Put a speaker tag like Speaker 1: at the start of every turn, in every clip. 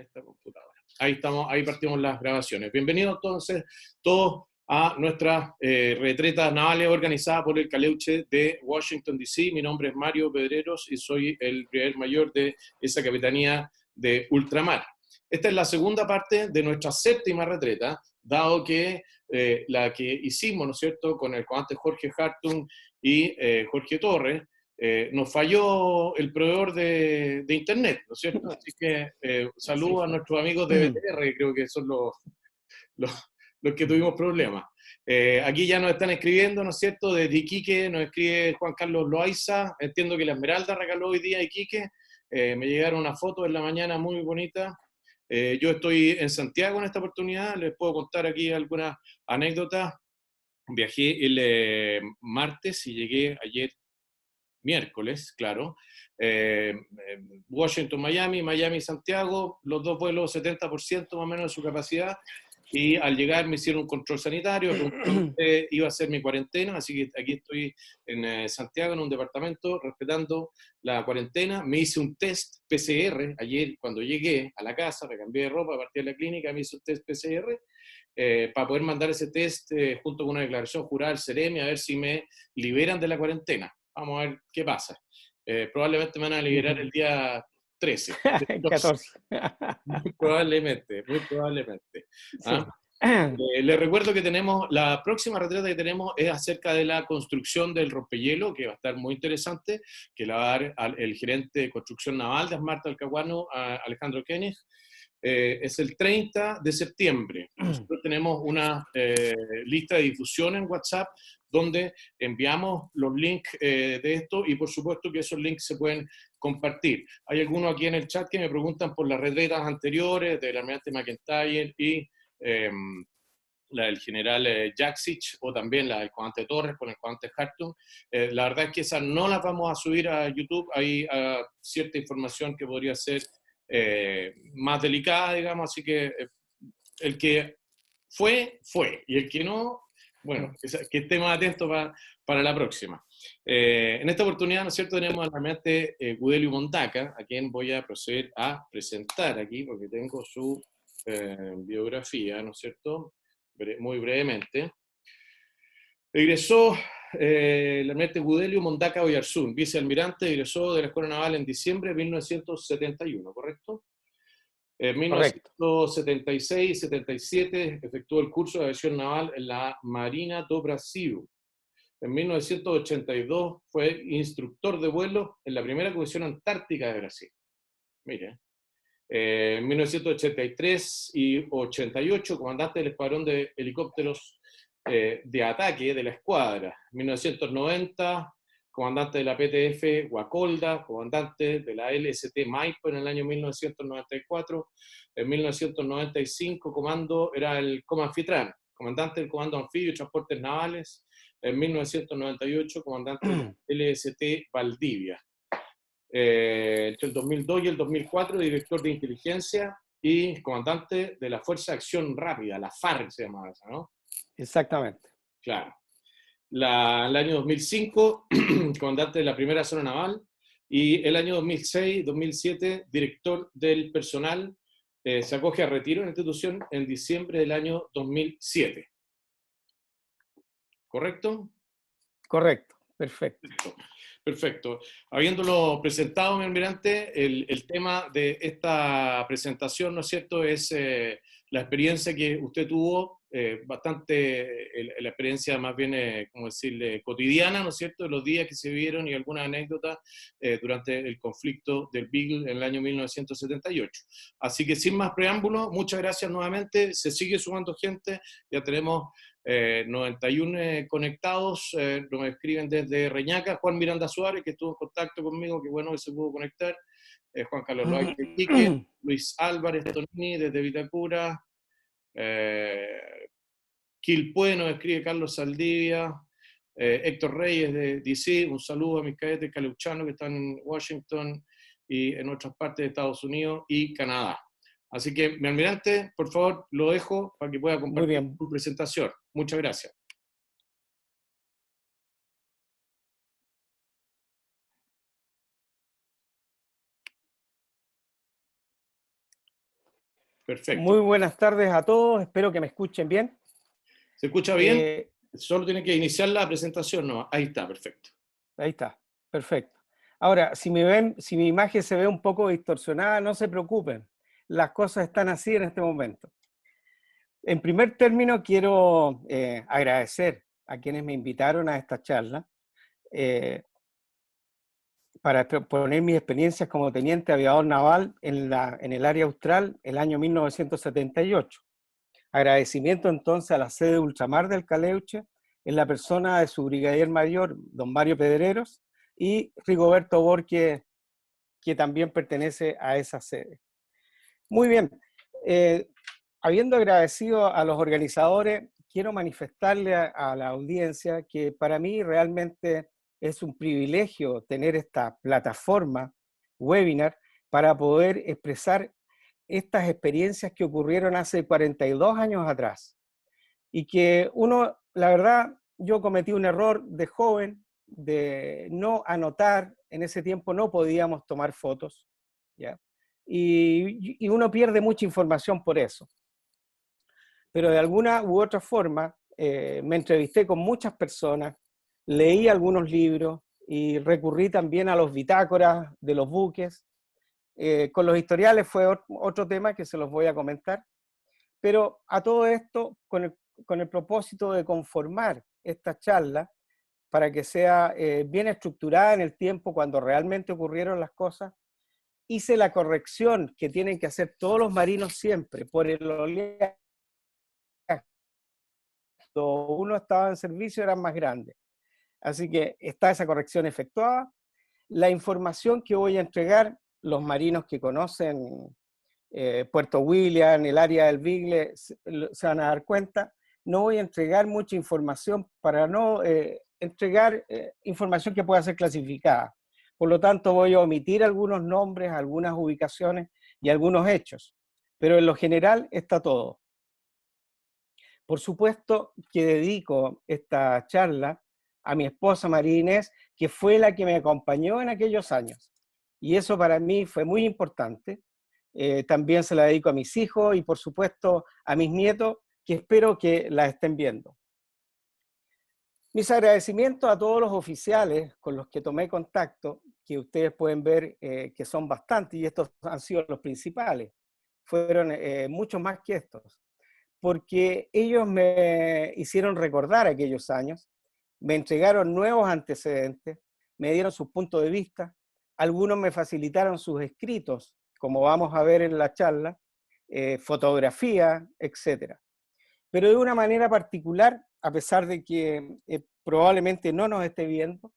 Speaker 1: esta computadora. Ahí estamos, ahí partimos las grabaciones. Bienvenidos entonces todos a nuestra retreta naval organizada por el Caleuche de Washington, D.C. Mi nombre es Mario Pedreros y soy el brigadier mayor de esa capitanía de ultramar. Esta es la segunda parte de nuestra séptima retreta, dado que la que hicimos, ¿no es cierto?, con el comandante Jorge Hartung y Jorge Torres, nos falló el proveedor de internet, ¿no es cierto? Así que saludo a nuestros amigos de BTR, creo que son los que tuvimos problemas. Aquí ya nos están escribiendo, ¿no es cierto? Desde Iquique nos escribe Juan Carlos Loaiza. Entiendo que la Esmeralda regaló hoy día a Iquique. Me llegaron una foto en la mañana muy bonita. Yo estoy en Santiago en esta oportunidad. Les puedo contar aquí algunas anécdotas. Viajé el martes y llegué ayer miércoles, claro. Washington, Miami, Miami, Santiago, los dos vuelos 70% más o menos de su capacidad. Y al llegar me hicieron un control sanitario, pregunté, iba a hacer mi cuarentena, así que aquí estoy en Santiago, en un departamento, respetando la cuarentena. Me hice un test PCR ayer cuando llegué a la casa, me cambié de ropa, partí de la clínica, me hice un test PCR para poder mandar ese test junto con una declaración jurada al Ceremi a ver si me liberan de la cuarentena. Vamos a ver qué pasa. Probablemente me van a liberar el día 13.
Speaker 2: 14.
Speaker 1: Muy probablemente, muy probablemente. ¿Ah?
Speaker 2: Sí.
Speaker 1: Les recuerdo que tenemos, la próxima retreta que tenemos es acerca de la construcción del rompehielo, que va a estar muy interesante, que la va a dar el gerente de construcción naval de Smart Talcahuano, Alejandro Koenig. Es el 30 de septiembre. Nosotros tenemos una lista de difusión en WhatsApp donde enviamos los links de esto y por supuesto que esos links se pueden compartir. Hay algunos aquí en el chat que me preguntan por las retretas anteriores del almirante McIntyre y la del general Jaksic o también la del comandante Torres con el comandante Hartung. La verdad es que esas no las vamos a subir a YouTube. Hay cierta información que podría ser más delicada, digamos, así que el que fue, y el que no, bueno, que esté más atento para la próxima. En esta oportunidad, ¿no es cierto?, tenemos al almirante Gudelio Mondaca, a quien voy a proceder a presentar aquí, porque tengo su biografía, ¿no es cierto?, muy brevemente. Egresó el almirante Gudelio Mondaca Oyarzún, vicealmirante, egresó de la Escuela Naval en diciembre de 1971, ¿correcto? En 1976-77 efectuó el curso de aviación naval en la Marina do Brasil. En 1982 fue instructor de vuelo en la primera comisión antártica de Brasil. Mire. En 1983 y 88, comandante del escuadrón de helicópteros de ataque de la escuadra. En 1990, comandante de la PTF Guacolda, comandante de la LST Maipo en el año 1994. En 1995, comando era el Comanfitran, comandante del Comando Anfibio y Transportes Navales. En 1998, comandante de la LST Valdivia. Entre el 2002 y el 2004, director de inteligencia y comandante de la Fuerza de Acción Rápida, la FARC se llamaba esa, ¿no?
Speaker 2: Exactamente.
Speaker 1: Claro. El año 2005, comandante de la primera zona naval, y el año 2006-2007, director del personal, se acoge a retiro en la institución en diciembre del año 2007. ¿Correcto?
Speaker 2: Correcto, perfecto.
Speaker 1: Perfecto. Habiéndolo presentado, mi almirante, el tema de esta presentación, ¿no es cierto?, es la experiencia que usted tuvo, bastante, la experiencia más bien, como decirle, cotidiana, ¿no es cierto?, de los días que se vivieron y algunas anécdotas durante el conflicto del Beagle en el año 1978. Así que sin más preámbulos, muchas gracias nuevamente, se sigue sumando gente, ya tenemos 91 conectados, nos escriben desde Reñaca, Juan Miranda Suárez, que estuvo en contacto conmigo, que bueno que se pudo conectar, Juan Carlos Loaiza de Iquique, Luis Álvarez Tonini desde Vitacura, Quilpué nos escribe Carlos Saldivia, Héctor Reyes de DC, un saludo a mis cadetes caleuchanos que están en Washington y en otras partes de Estados Unidos y Canadá. Así que, mi almirante, por favor, lo dejo para que pueda compartir su presentación. Muchas gracias. Perfecto.
Speaker 2: Muy buenas tardes a todos, espero que me escuchen bien.
Speaker 1: ¿Se escucha bien?
Speaker 2: Eh,
Speaker 1: Solo tiene que iniciar la presentación, ¿no? Ahí está, perfecto.
Speaker 2: Ahí está, perfecto. Ahora, si me ven, si mi imagen se ve un poco distorsionada, no se preocupen, las cosas están así en este momento. En primer término, quiero agradecer a quienes me invitaron a esta charla eh, para poner mis experiencias como teniente aviador naval en el área austral el año 1978. Agradecimiento entonces a la sede de Ultramar del Caleuche, en la persona de su brigadier mayor, don Mario Pedreros, y Rigoberto Borque, que también pertenece a esa sede. Muy bien, habiendo agradecido a los organizadores, quiero manifestarle a la audiencia que para mí realmente es un privilegio tener esta plataforma webinar para poder expresar estas experiencias que ocurrieron hace 42 años atrás. Y que uno, la verdad, yo cometí un error de joven de no anotar, en ese tiempo no podíamos tomar fotos, ¿ya? Y uno pierde mucha información por eso. Pero de alguna u otra forma, me entrevisté con muchas personas, leí algunos libros y recurrí también a los bitácoras de los buques. Con los historiales fue otro tema que se los voy a comentar. Pero a todo esto, con el propósito de conformar esta charla para que sea bien estructurada en el tiempo cuando realmente ocurrieron las cosas, hice la corrección que tienen que hacer todos los marinos siempre por el oleaje. Cuando uno estaba en servicio eran más grandes. Así que está esa corrección efectuada. La información que voy a entregar, los marinos que conocen Puerto William, el área del Bigle, se van a dar cuenta. No voy a entregar mucha información para no entregar información que pueda ser clasificada. Por lo tanto, voy a omitir algunos nombres, algunas ubicaciones y algunos hechos. Pero en lo general está todo. Por supuesto que dedico esta charla a mi esposa María Inés, que fue la que me acompañó en aquellos años. Y eso para mí fue muy importante. También se la dedico a mis hijos y por supuesto a mis nietos, que espero que la estén viendo. Mis agradecimientos a todos los oficiales con los que tomé contacto, que ustedes pueden ver que son bastantes, y estos han sido los principales. Fueron muchos más que estos, porque ellos me hicieron recordar aquellos años, me entregaron nuevos antecedentes, me dieron sus puntos de vista, algunos me facilitaron sus escritos, como vamos a ver en la charla, fotografía, etc. Pero de una manera particular, a pesar de que probablemente no nos esté viendo,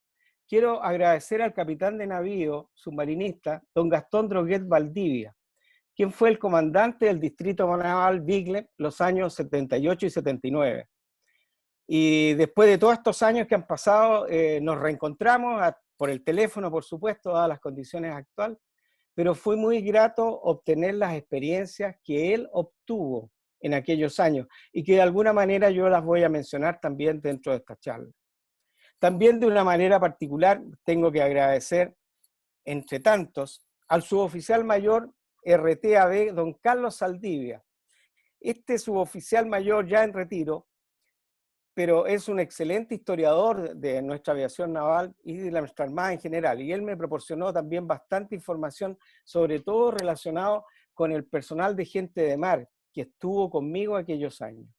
Speaker 2: quiero agradecer al capitán de navío submarinista, don Gastón Droguet Valdivia, quien fue el comandante del distrito naval Bigle los años 78 y 79. Y después de todos estos años que han pasado, nos reencontramos por el teléfono, por supuesto, dadas las condiciones actuales, pero fue muy grato obtener las experiencias que él obtuvo en aquellos años y que de alguna manera yo las voy a mencionar también dentro de esta charla. También de una manera particular tengo que agradecer, entre tantos, al suboficial mayor RTAB, don Carlos Saldivia. Este suboficial mayor ya en retiro, pero es un excelente historiador de nuestra aviación naval y de nuestra armada en general. Y él me proporcionó también bastante información, sobre todo relacionado con el personal de gente de mar que estuvo conmigo aquellos años.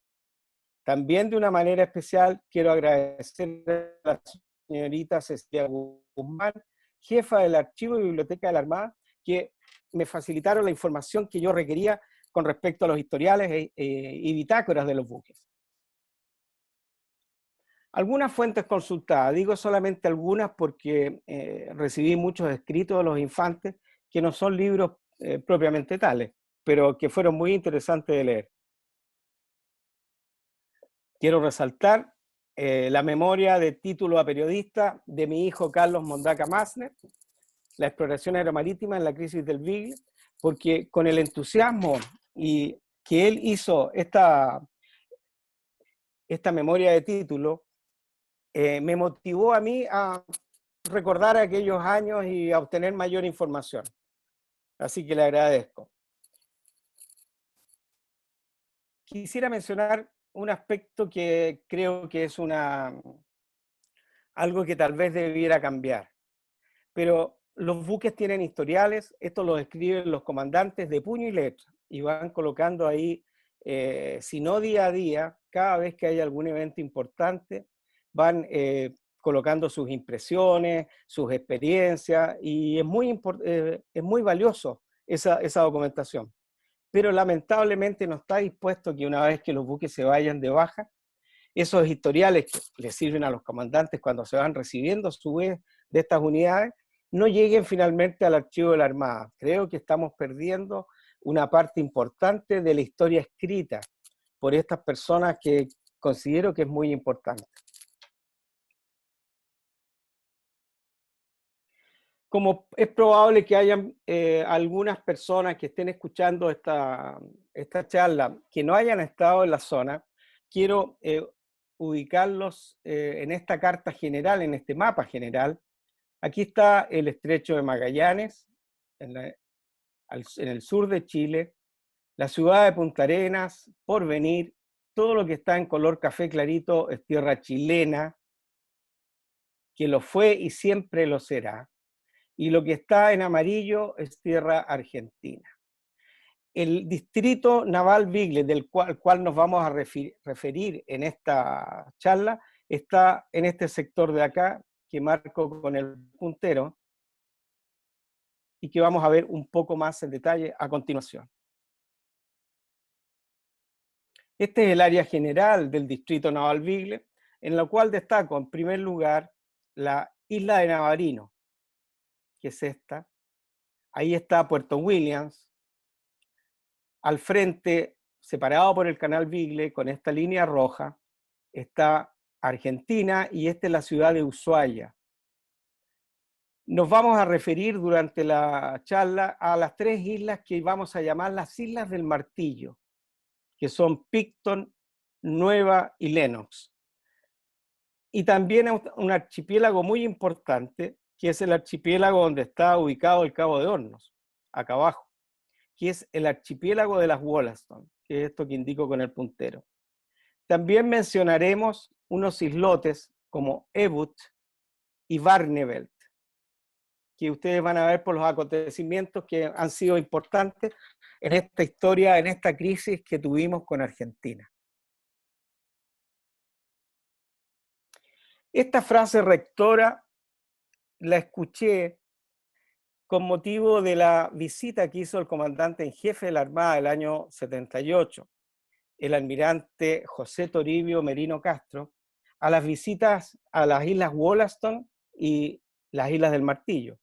Speaker 2: También de una manera especial quiero agradecer a la señorita Cecilia Guzmán, jefa del Archivo y Biblioteca de la Armada, que me facilitaron la información que yo requería con respecto a los historiales y bitácoras de los buques. Algunas fuentes consultadas, digo solamente algunas porque recibí muchos escritos de los infantes que no son libros propiamente tales, pero que fueron muy interesantes de leer. Quiero resaltar la memoria de título a periodista de mi hijo Carlos Mondaca Masner, la exploración aeromarítima en la crisis del Beagle, porque con el entusiasmo y que él hizo esta memoria de título, me motivó a mí a recordar aquellos años y a obtener mayor información. Así que le agradezco. quisiera mencionar un aspecto que creo que es algo que tal vez debiera cambiar. Pero los buques tienen historiales, esto lo escriben los comandantes de puño y letra, y van colocando ahí, si no día a día, cada vez que hay algún evento importante, van colocando sus impresiones, sus experiencias, y es muy valioso esa documentación. Pero lamentablemente no está dispuesto que una vez que los buques se vayan de baja, esos historiales que les sirven a los comandantes cuando se van recibiendo a su vez de estas unidades, no lleguen finalmente al archivo de la Armada. Creo que estamos perdiendo una parte importante de la historia escrita por estas personas que considero que es muy importante. Como es probable que hayan algunas personas que estén escuchando esta charla que no hayan estado en la zona, quiero ubicarlos en esta carta general, en este mapa general. Aquí está el estrecho de Magallanes, en el sur de Chile, la ciudad de Punta Arenas, Porvenir, todo lo que está en color café clarito es tierra chilena, que lo fue y siempre lo será. Y lo que está en amarillo es tierra argentina. El distrito naval Bigle, del cual nos vamos a referir en esta charla, está en este sector de acá, que marco con el puntero, y que vamos a ver un poco más en detalle a continuación. Este es el área general del distrito naval Bigle, en la cual destaco en primer lugar la isla de Navarino, que es esta. Ahí está Puerto Williams. Al frente, separado por el canal Bigle, con esta línea roja, está Argentina y esta es la ciudad de Ushuaia. Nos vamos a referir durante la charla a las tres islas que vamos a llamar las Islas del Martillo, que son Picton, Nueva y Lennox. Y también un archipiélago muy importante, que es el archipiélago donde está ubicado el Cabo de Hornos, acá abajo, que es el archipiélago de las Wollaston, que es esto que indico con el puntero. También mencionaremos unos islotes como Ebut y Barneveld, que ustedes van a ver por los acontecimientos que han sido importantes en esta historia, en esta crisis que tuvimos con Argentina. Esta frase rectora la escuché con motivo de la visita que hizo el comandante en jefe de la Armada del año 78, el almirante José Toribio Merino Castro, a las visitas a las Islas Wollaston y las Islas del Martillo.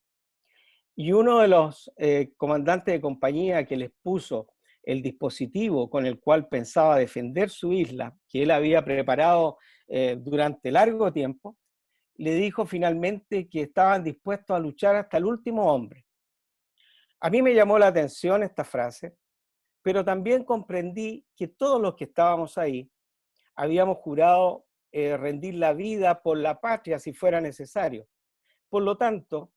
Speaker 2: Y uno de los comandantes de compañía que les puso el dispositivo con el cual pensaba defender su isla, que él había preparado durante largo tiempo, le dijo finalmente que estaban dispuestos a luchar hasta el último hombre. A mí me llamó la atención esta frase, pero también comprendí que todos los que estábamos ahí habíamos jurado rendir la vida por la patria si fuera necesario. Por lo tanto,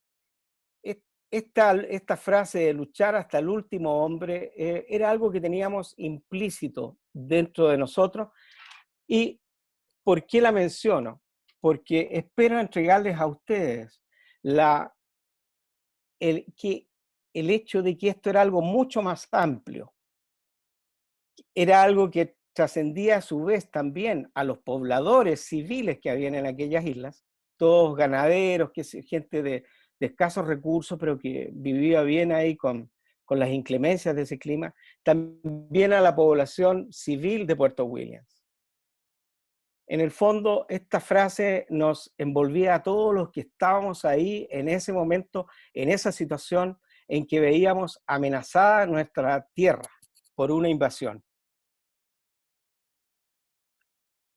Speaker 2: esta frase de luchar hasta el último hombre era algo que teníamos implícito dentro de nosotros. ¿Y por qué la menciono? Porque espero entregarles a ustedes el hecho de que esto era algo mucho más amplio. Era algo que trascendía a su vez también a los pobladores civiles que habían en aquellas islas, todos ganaderos, gente de escasos recursos, pero que vivía bien ahí con las inclemencias de ese clima, también a la población civil de Puerto Williams. En el fondo, esta frase nos envolvía a todos los que estábamos ahí en ese momento, en esa situación en que veíamos amenazada nuestra tierra por una invasión.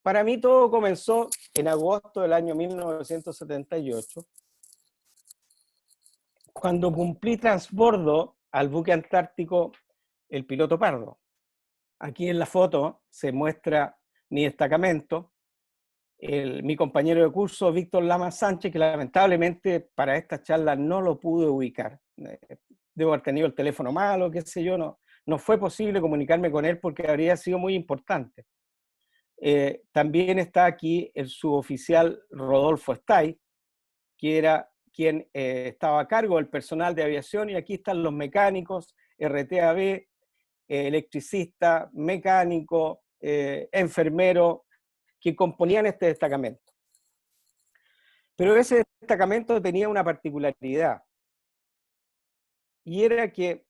Speaker 2: Para mí todo comenzó en agosto del año 1978, cuando cumplí transbordo al buque antártico el Piloto Pardo. Aquí en la foto se muestra mi destacamento, mi compañero de curso, Víctor Lama Sánchez, que lamentablemente para esta charla no lo pude ubicar. Debo haber tenido el teléfono malo, qué sé yo, no no fue posible comunicarme con él porque habría sido muy importante. También está aquí el suboficial Rodolfo Stay, que era quien estaba a cargo del personal de aviación, y aquí están los mecánicos, RTAB, electricista, mecánico, enfermero, que componían este destacamento. Pero ese destacamento tenía una particularidad, y era que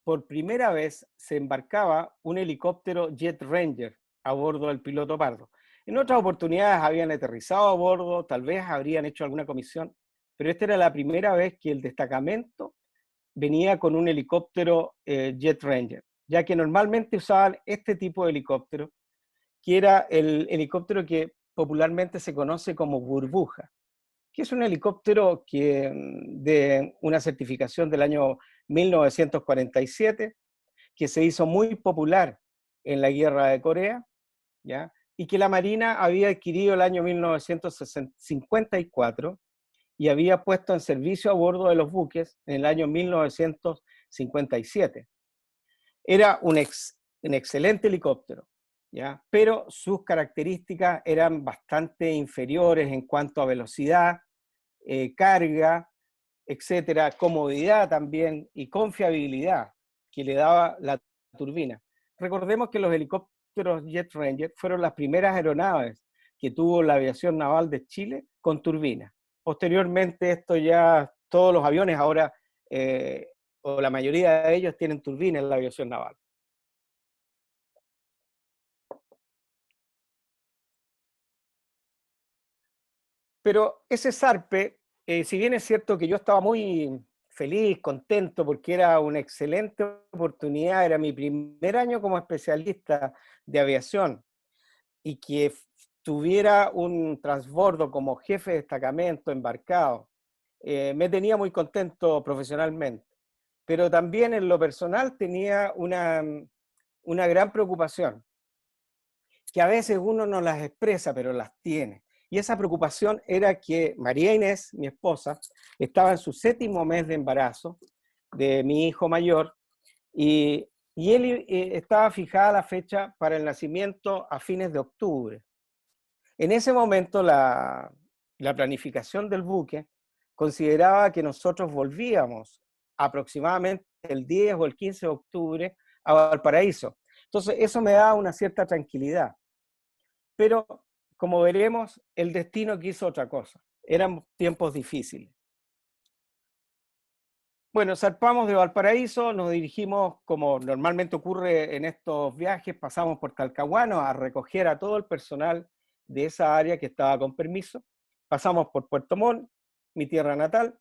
Speaker 2: por primera vez se embarcaba un helicóptero Jet Ranger a bordo del piloto Pardo. En otras oportunidades habían aterrizado a bordo, tal vez habrían hecho alguna comisión, pero esta era la primera vez que el destacamento venía con un helicóptero Jet Ranger, ya que normalmente usaban este tipo de helicóptero, que era el helicóptero que popularmente se conoce como burbuja, que es un helicóptero de una certificación del año 1947, que se hizo muy popular en la guerra de Corea, ¿ya? Y que la Marina había adquirido el año 1954 y había puesto en servicio a bordo de los buques en el año 1957. Era un excelente helicóptero, ¿ya? Pero sus características eran bastante inferiores en cuanto a velocidad, carga, etcétera, comodidad también y confiabilidad que le daba la turbina. Recordemos que los helicópteros Jet Ranger fueron las primeras aeronaves que tuvo la aviación naval de Chile con turbina. Posteriormente, esto ya, todos los aviones ahora, o la mayoría de ellos, tienen turbina en la aviación naval. Pero ese zarpe, si bien es cierto que yo estaba muy feliz, contento, porque era una excelente oportunidad, era mi primer año como especialista de aviación, y que tuviera un transbordo como jefe de destacamento embarcado, me tenía muy contento profesionalmente. Pero también en lo personal tenía una gran preocupación, que a veces uno no las expresa, pero las tiene. Y esa preocupación era que María Inés, mi esposa, estaba en su 7º mes de embarazo de mi hijo mayor, y él estaba fijada la fecha para el nacimiento a fines de octubre. En ese momento la planificación del buque consideraba que nosotros volvíamos aproximadamente el 10 o el 15 de octubre a Valparaíso. Entonces eso me daba una cierta tranquilidad. Pero, como veremos, el destino quiso otra cosa. Eran tiempos difíciles. Bueno, zarpamos de Valparaíso, nos dirigimos, como normalmente ocurre en estos viajes, pasamos por Talcahuano a recoger a todo el personal de esa área que estaba con permiso. Pasamos por Puerto Montt, mi tierra natal,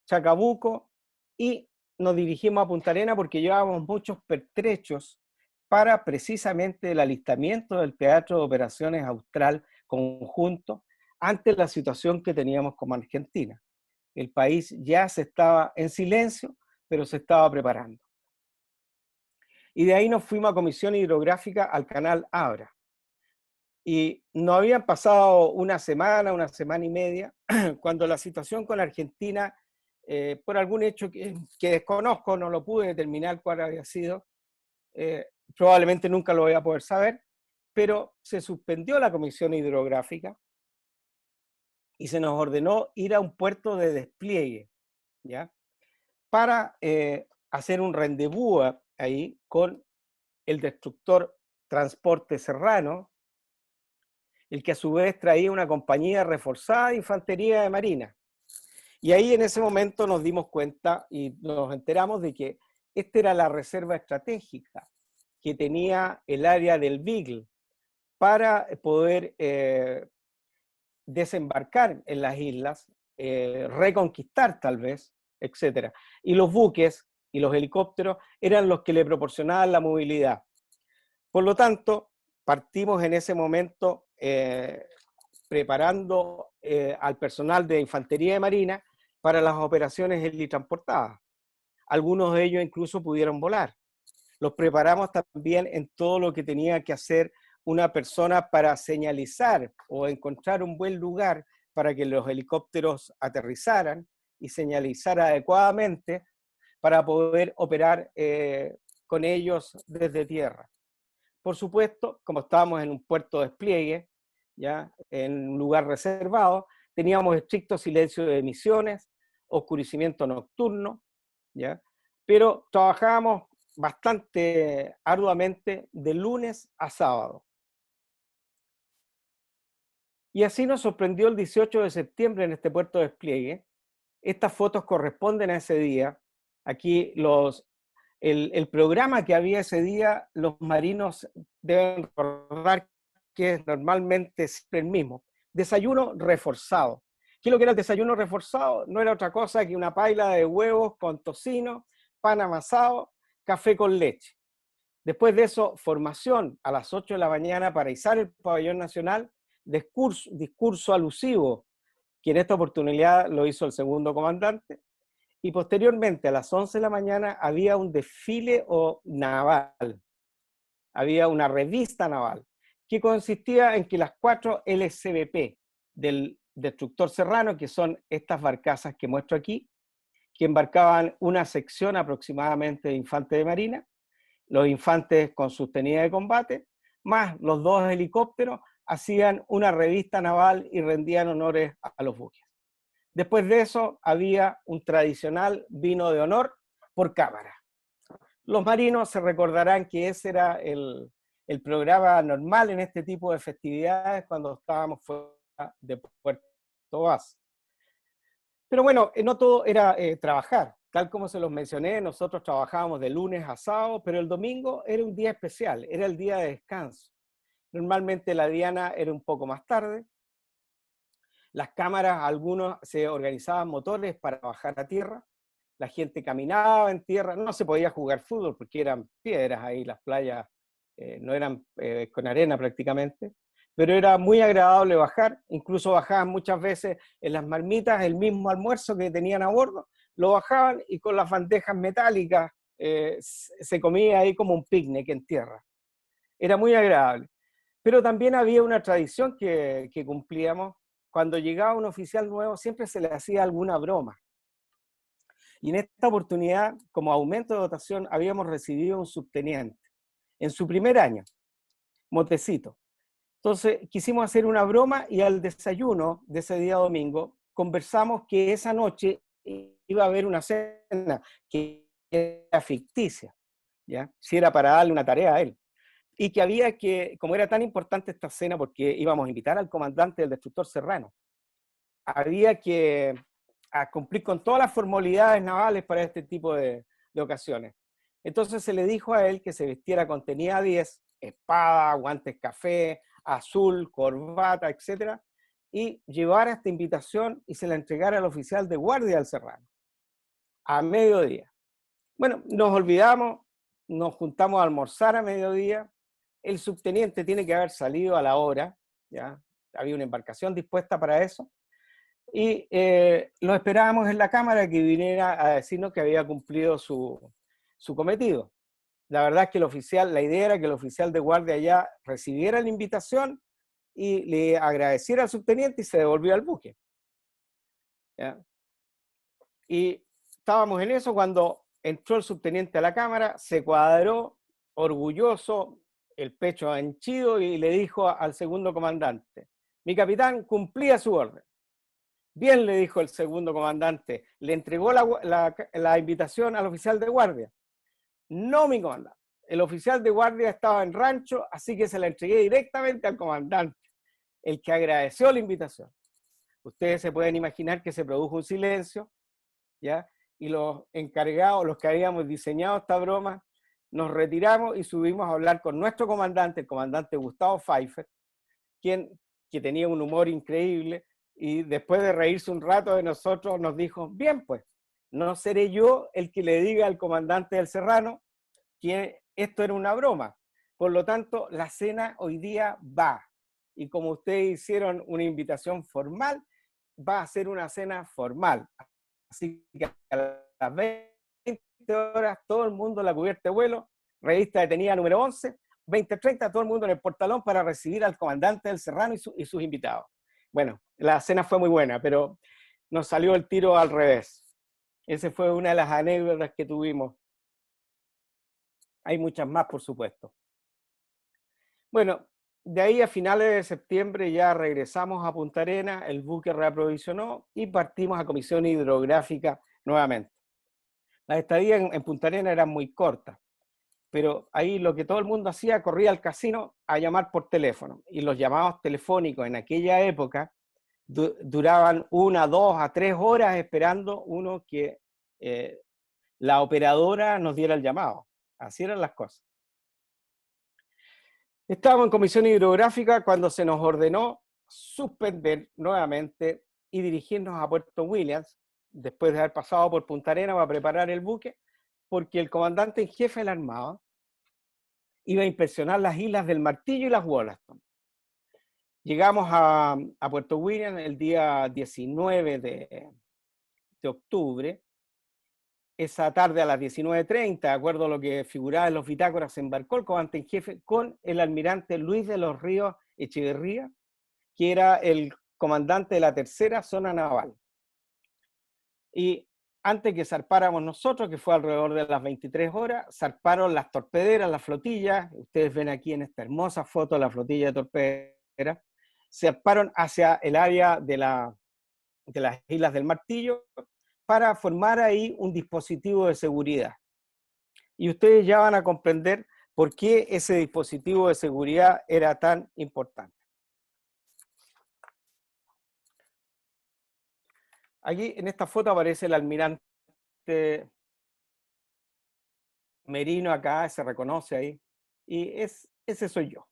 Speaker 2: Chacabuco, y nos dirigimos a Punta Arenas porque llevábamos muchos pertrechos para precisamente el alistamiento del Teatro de Operaciones Austral conjunto ante la situación que teníamos como Argentina. El país ya se estaba en silencio, pero se estaba preparando. Y de ahí nos fuimos a Comisión Hidrográfica al canal Abra. Y no habían pasado una semana y media, cuando la situación con Argentina, por algún hecho que desconozco, no lo pude determinar cuál había sido, probablemente nunca lo voy a poder saber, pero se suspendió la Comisión Hidrográfica y se nos ordenó ir a un puerto de despliegue, ¿ya? Para hacer un rendezvous ahí con el destructor Transporte Serrano, el que a su vez traía una compañía reforzada de infantería de marina. Y ahí en ese momento nos dimos cuenta y nos enteramos de que esta era la reserva estratégica que tenía el área del Beagle para poder desembarcar en las islas, reconquistar tal vez, etc. Y los buques y los helicópteros eran los que le proporcionaban la movilidad. Por lo tanto, partimos en ese momento preparando al personal de infantería de marina para las operaciones helitransportadas. Algunos de ellos incluso pudieron volar. Los preparamos también en todo lo que tenía que hacer una persona para señalizar o encontrar un buen lugar para que los helicópteros aterrizaran y señalizar adecuadamente para poder operar con ellos desde tierra. Por supuesto, como estábamos en un puerto de despliegue, ya en un lugar reservado, teníamos estricto silencio de emisiones, oscurecimiento nocturno, ¿ya? Pero trabajábamos bastante arduamente de lunes a sábado. Y así nos sorprendió el 18 de septiembre en este puerto de despliegue. Estas fotos corresponden a ese día. Aquí el programa que había ese día, los marinos deben recordar que es normalmente siempre el mismo. Desayuno reforzado. ¿Qué es lo que era el desayuno reforzado? No era otra cosa que una paila de huevos con tocino, pan amasado, café con leche. Después de eso, formación a las 8 de la mañana para izar el pabellón nacional, discurso alusivo, que en esta oportunidad lo hizo el segundo comandante, y posteriormente a las 11 de la mañana había un desfile naval, había una revista naval, que consistía en que las 4 LCBP del destructor Serrano, que son estas barcazas que muestro aquí, que embarcaban una sección aproximadamente de infantes de marina, los infantes con sus tenidas de combate, más los 2 helicópteros, hacían una revista naval y rendían honores a los buques. Después de eso había un tradicional vino de honor por cámara. Los marinos se recordarán que ese era el programa normal en este tipo de festividades cuando estábamos fuera de Puerto Vaz. Pero bueno, no todo era trabajar. Tal como se los mencioné, nosotros trabajábamos de lunes a sábado, pero el domingo era un día especial, era el día de descanso. Normalmente la diana era un poco más tarde. Las cámaras, algunos se organizaban motores para bajar a tierra. La gente caminaba en tierra. No se podía jugar fútbol porque eran piedras ahí, las playas no eran con arena prácticamente. Pero era muy agradable bajar. Incluso bajaban muchas veces en las marmitas el mismo almuerzo que tenían a bordo. Lo bajaban y con las bandejas metálicas se comía ahí como un picnic en tierra. Era muy agradable. Pero también había una tradición que cumplíamos. Cuando llegaba un oficial nuevo siempre se le hacía alguna broma. Y en esta oportunidad, como aumento de dotación, habíamos recibido un subteniente en su primer año, Montecito. Entonces quisimos hacer una broma y al desayuno de ese día domingo conversamos que esa noche iba a haber una cena que era ficticia, ¿ya? Si era para darle una tarea a él. Y que había que, como era tan importante esta cena porque íbamos a invitar al comandante del destructor Serrano, había que cumplir con todas las formalidades navales para este tipo de ocasiones. Entonces se le dijo a él que se vistiera con tenida 10, espada, guantes café, azul, corbata, etc. Y llevara esta invitación y se la entregara al oficial de guardia del Serrano, a mediodía. Bueno, nos olvidamos, nos juntamos a almorzar a mediodía. El subteniente tiene que haber salido a la hora, ¿ya? Había una embarcación dispuesta para eso. Y lo esperábamos en la cámara que viniera a decirnos que había cumplido su cometido. La verdad es que la idea era que el oficial de guardia ya recibiera la invitación y le agradeciera al subteniente y se devolvió al buque. ¿Ya? Y estábamos en eso cuando entró el subteniente a la cámara, se cuadró, orgulloso, el pecho henchido, y le dijo al segundo comandante: mi capitán cumplía su orden. Bien, le dijo el segundo comandante, le entregó la invitación al oficial de guardia. No, mi comandante. El oficial de guardia estaba en rancho, así que se la entregué directamente al comandante, el que agradeció la invitación. Ustedes se pueden imaginar que se produjo un silencio, ¿ya? Y los encargados, los que habíamos diseñado esta broma, nos retiramos y subimos a hablar con nuestro comandante, el comandante Gustavo Pfeiffer, que tenía un humor increíble, y después de reírse un rato de nosotros nos dijo: bien, pues, no seré yo el que le diga al comandante del Serrano que esto era una broma. Por lo tanto, la cena hoy día va. Y como ustedes hicieron una invitación formal, va a ser una cena formal. Así que a las 20 horas, todo el mundo en la cubierta de vuelo, revista detenida número 11, 20:30, todo el mundo en el portalón para recibir al comandante del Serrano y sus invitados. Bueno, la cena fue muy buena, pero nos salió el tiro al revés. Esa fue una de las anécdotas que tuvimos. Hay muchas más, por supuesto. Bueno, de ahí a finales de septiembre ya regresamos a Punta Arenas, el buque reaprovisionó y partimos a comisión hidrográfica nuevamente. Las estadías en Punta Arenas eran muy cortas, pero ahí lo que todo el mundo hacía, corría al casino a llamar por teléfono. Y los llamados telefónicos en aquella época duraban 1, 2 a 3 horas esperando uno que la operadora nos diera el llamado. Así eran las cosas. Estábamos en comisión hidrográfica cuando se nos ordenó suspender nuevamente y dirigirnos a Puerto Williams, después de haber pasado por Punta Arenas para preparar el buque, porque el comandante en jefe de la Armada iba a inspeccionar las islas del Martillo y las Wollaston. Llegamos a Puerto Williams el día 19 de octubre. Esa tarde a las 19:30, de acuerdo a lo que figuraba en los bitácoras, se embarcó el comandante en jefe con el almirante Luis de los Ríos Echeverría, que era el comandante de la tercera zona naval. Y antes que zarpáramos nosotros, que fue alrededor de las 23 horas, zarparon las torpederas, las flotillas. Ustedes ven aquí en esta hermosa foto la flotilla de torpederas. Zarparon hacia el área de las Islas del Martillo para formar ahí un dispositivo de seguridad. Y ustedes ya van a comprender por qué ese dispositivo de seguridad era tan importante. Aquí en esta foto aparece el almirante Merino acá, se reconoce ahí, y ese soy yo.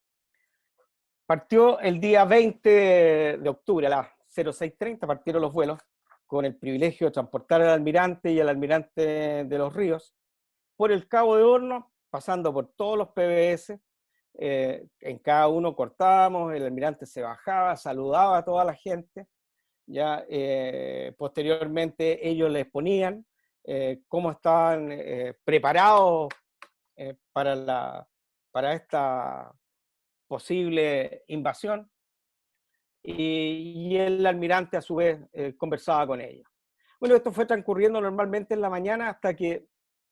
Speaker 2: Partió el día 20 de octubre a las 06:30, partieron los vuelos, con el privilegio de transportar al almirante y al almirante de los Ríos por el Cabo de Hornos, pasando por todos los PBS. En cada uno cortábamos, el almirante se bajaba, saludaba a toda la gente. Ya posteriormente ellos les ponían cómo estaban preparados para esta posible invasión. Y el almirante a su vez conversaba con ellos. Bueno, esto fue transcurriendo normalmente en la mañana hasta que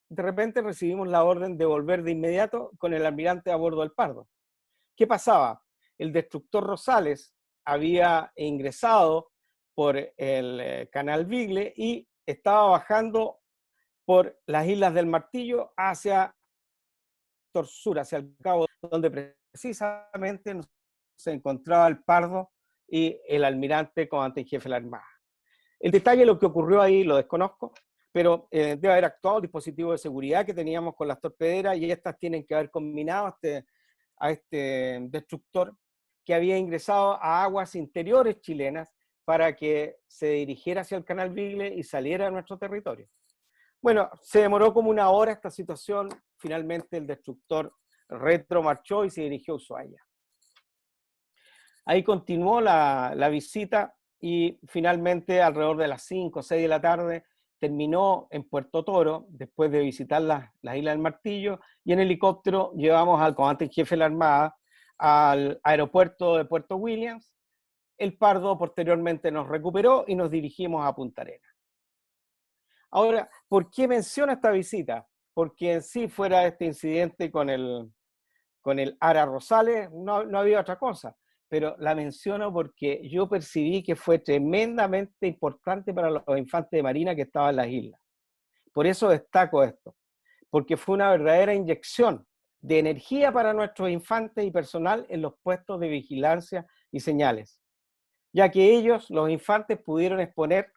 Speaker 2: de repente recibimos la orden de volver de inmediato con el almirante a bordo del Pardo. ¿Qué pasaba? El destructor Rosales había ingresado por el canal Beagle y estaba bajando por las Islas del Martillo hacia Sur, hacia el Cabo, donde precisamente se encontraba el Pardo y el almirante comandante en jefe de la Armada. El detalle de lo que ocurrió ahí lo desconozco, pero debe haber actuado el dispositivo de seguridad que teníamos con las torpederas y estas tienen que haber combinado a este destructor que había ingresado a aguas interiores chilenas para que se dirigiera hacia el canal Beagle y saliera a nuestro territorio. Bueno, se demoró como 1 hora esta situación. Finalmente el destructor retromarchó y se dirigió a Ushuaia. Ahí continuó la visita y finalmente alrededor de las 5 o 6 de la tarde terminó en Puerto Toro, después de visitar las Islas del Martillo, y en helicóptero llevamos al comandante en jefe de la Armada al aeropuerto de Puerto Williams. El Pardo posteriormente nos recuperó y nos dirigimos a Punta Arenas. Ahora, ¿por qué menciono esta visita? Porque en sí fuera este incidente con el Ara Rosales, no había otra cosa, pero la menciono porque yo percibí que fue tremendamente importante para los infantes de Marina que estaban en las islas. Por eso destaco esto, porque fue una verdadera inyección de energía para nuestros infantes y personal en los puestos de vigilancia y señales, ya que ellos, los infantes, pudieron exponer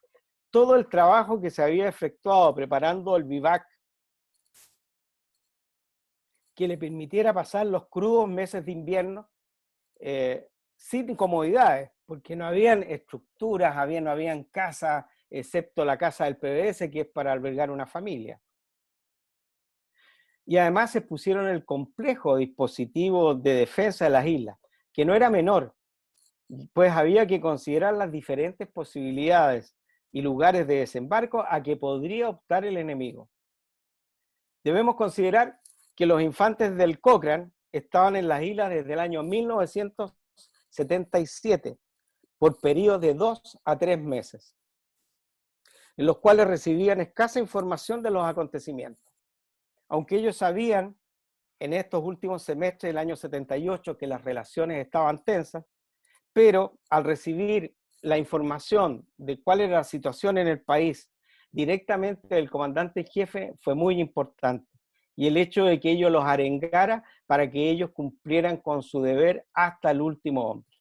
Speaker 2: todo el trabajo que se había efectuado preparando el vivac que le permitiera pasar los crudos meses de invierno sin incomodidades, porque no habían estructuras, no habían casas, excepto la casa del PBS, que es para albergar una familia. Y además se pusieron el complejo dispositivo de defensa de las islas, que no era menor, pues había que considerar las diferentes posibilidades y lugares de desembarco a que podría optar el enemigo. Debemos considerar que los infantes del Cochrane estaban en las islas desde el año 1977, por periodos de 2 a 3 meses, en los cuales recibían escasa información de los acontecimientos. Aunque ellos sabían en estos últimos semestres del año 78 que las relaciones estaban tensas, pero al recibir la información de cuál era la situación en el país directamente del comandante en jefe fue muy importante. Y el hecho de que ellos los arengara para que ellos cumplieran con su deber hasta el último hombre.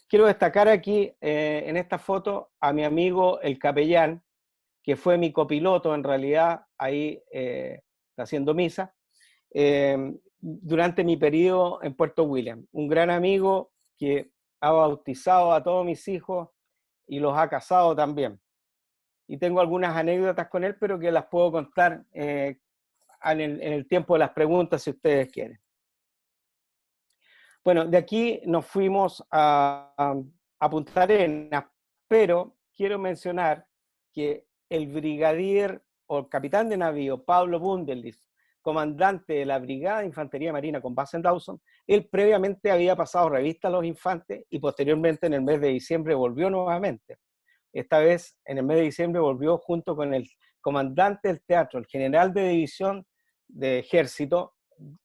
Speaker 2: Quiero destacar aquí en esta foto a mi amigo el capellán, que fue mi copiloto en realidad ahí haciendo misa, durante mi periodo en Puerto William. Un gran amigo que ha bautizado a todos mis hijos y los ha casado también. Y tengo algunas anécdotas con él, pero que las puedo contar en el tiempo de las preguntas si ustedes quieren. Bueno, de aquí nos fuimos a Punta Arenas, pero quiero mencionar que el brigadier o el capitán de navío Pablo Bundelis, comandante de la Brigada de Infantería Marina con base en Dawson, él previamente había pasado revista a los infantes y posteriormente en el mes de diciembre volvió nuevamente. Esta vez en el mes de diciembre volvió junto con el comandante del teatro, el general de división de ejército,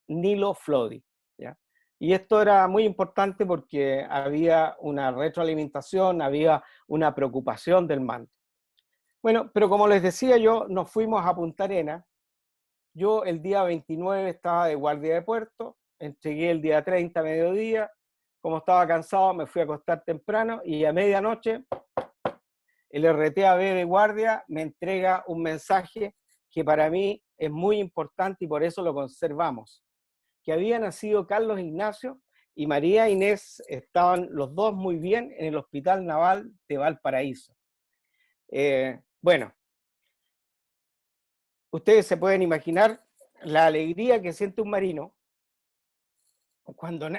Speaker 2: Nilo Flodi, ¿ya? Y esto era muy importante porque había una retroalimentación, había una preocupación del mando. Bueno, pero como les decía yo, nos fuimos a Punta Arenas. Yo el día 29 estaba de guardia de puerto, entregué el día 30 a mediodía. Como estaba cansado, me fui a acostar temprano y a medianoche el RTAB de guardia me entrega un mensaje que para mí es muy importante y por eso lo conservamos. Que había nacido Carlos Ignacio y María Inés estaban los dos muy bien en el Hospital Naval de Valparaíso. Bueno, ustedes se pueden imaginar la alegría que siente un marino cuando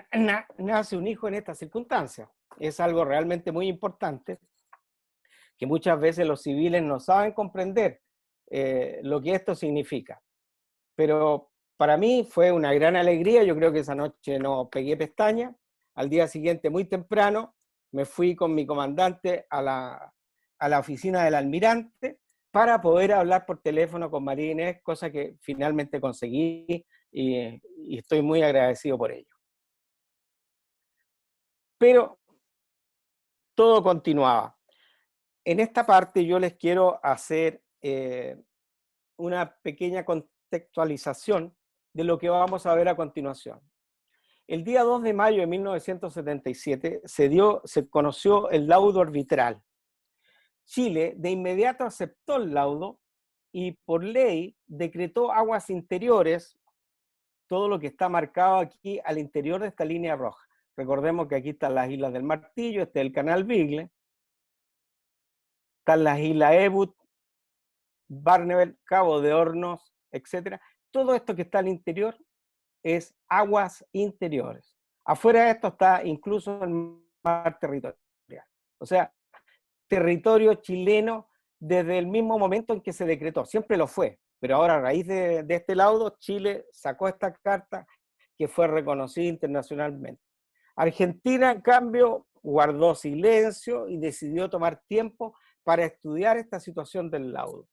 Speaker 2: nace un hijo en estas circunstancias. Es algo realmente muy importante que muchas veces los civiles no saben comprender lo que esto significa. Pero para mí fue una gran alegría, yo creo que esa noche no pegué pestaña. Al día siguiente, muy temprano, me fui con mi comandante a la oficina del almirante para poder hablar por teléfono con María Inés, cosa que finalmente conseguí y estoy muy agradecido por ello. Pero todo continuaba. En esta parte yo les quiero hacer una pequeña contextualización de lo que vamos a ver a continuación. El día 2 de mayo de 1977 se conoció el laudo arbitral. Chile de inmediato aceptó el laudo y por ley decretó aguas interiores, todo lo que está marcado aquí al interior de esta línea roja. Recordemos que aquí están las Islas del Martillo, este es el canal Beagle, están las Islas Ebut, Barneveld, Cabo de Hornos, etc. Todo esto que está al interior es aguas interiores. Afuera de esto está incluso el mar territorial. O sea, territorio chileno desde el mismo momento en que se decretó. Siempre lo fue, pero ahora a raíz de este laudo, Chile sacó esta carta que fue reconocida internacionalmente. Argentina, en cambio, guardó silencio y decidió tomar tiempo para estudiar esta situación del laudo.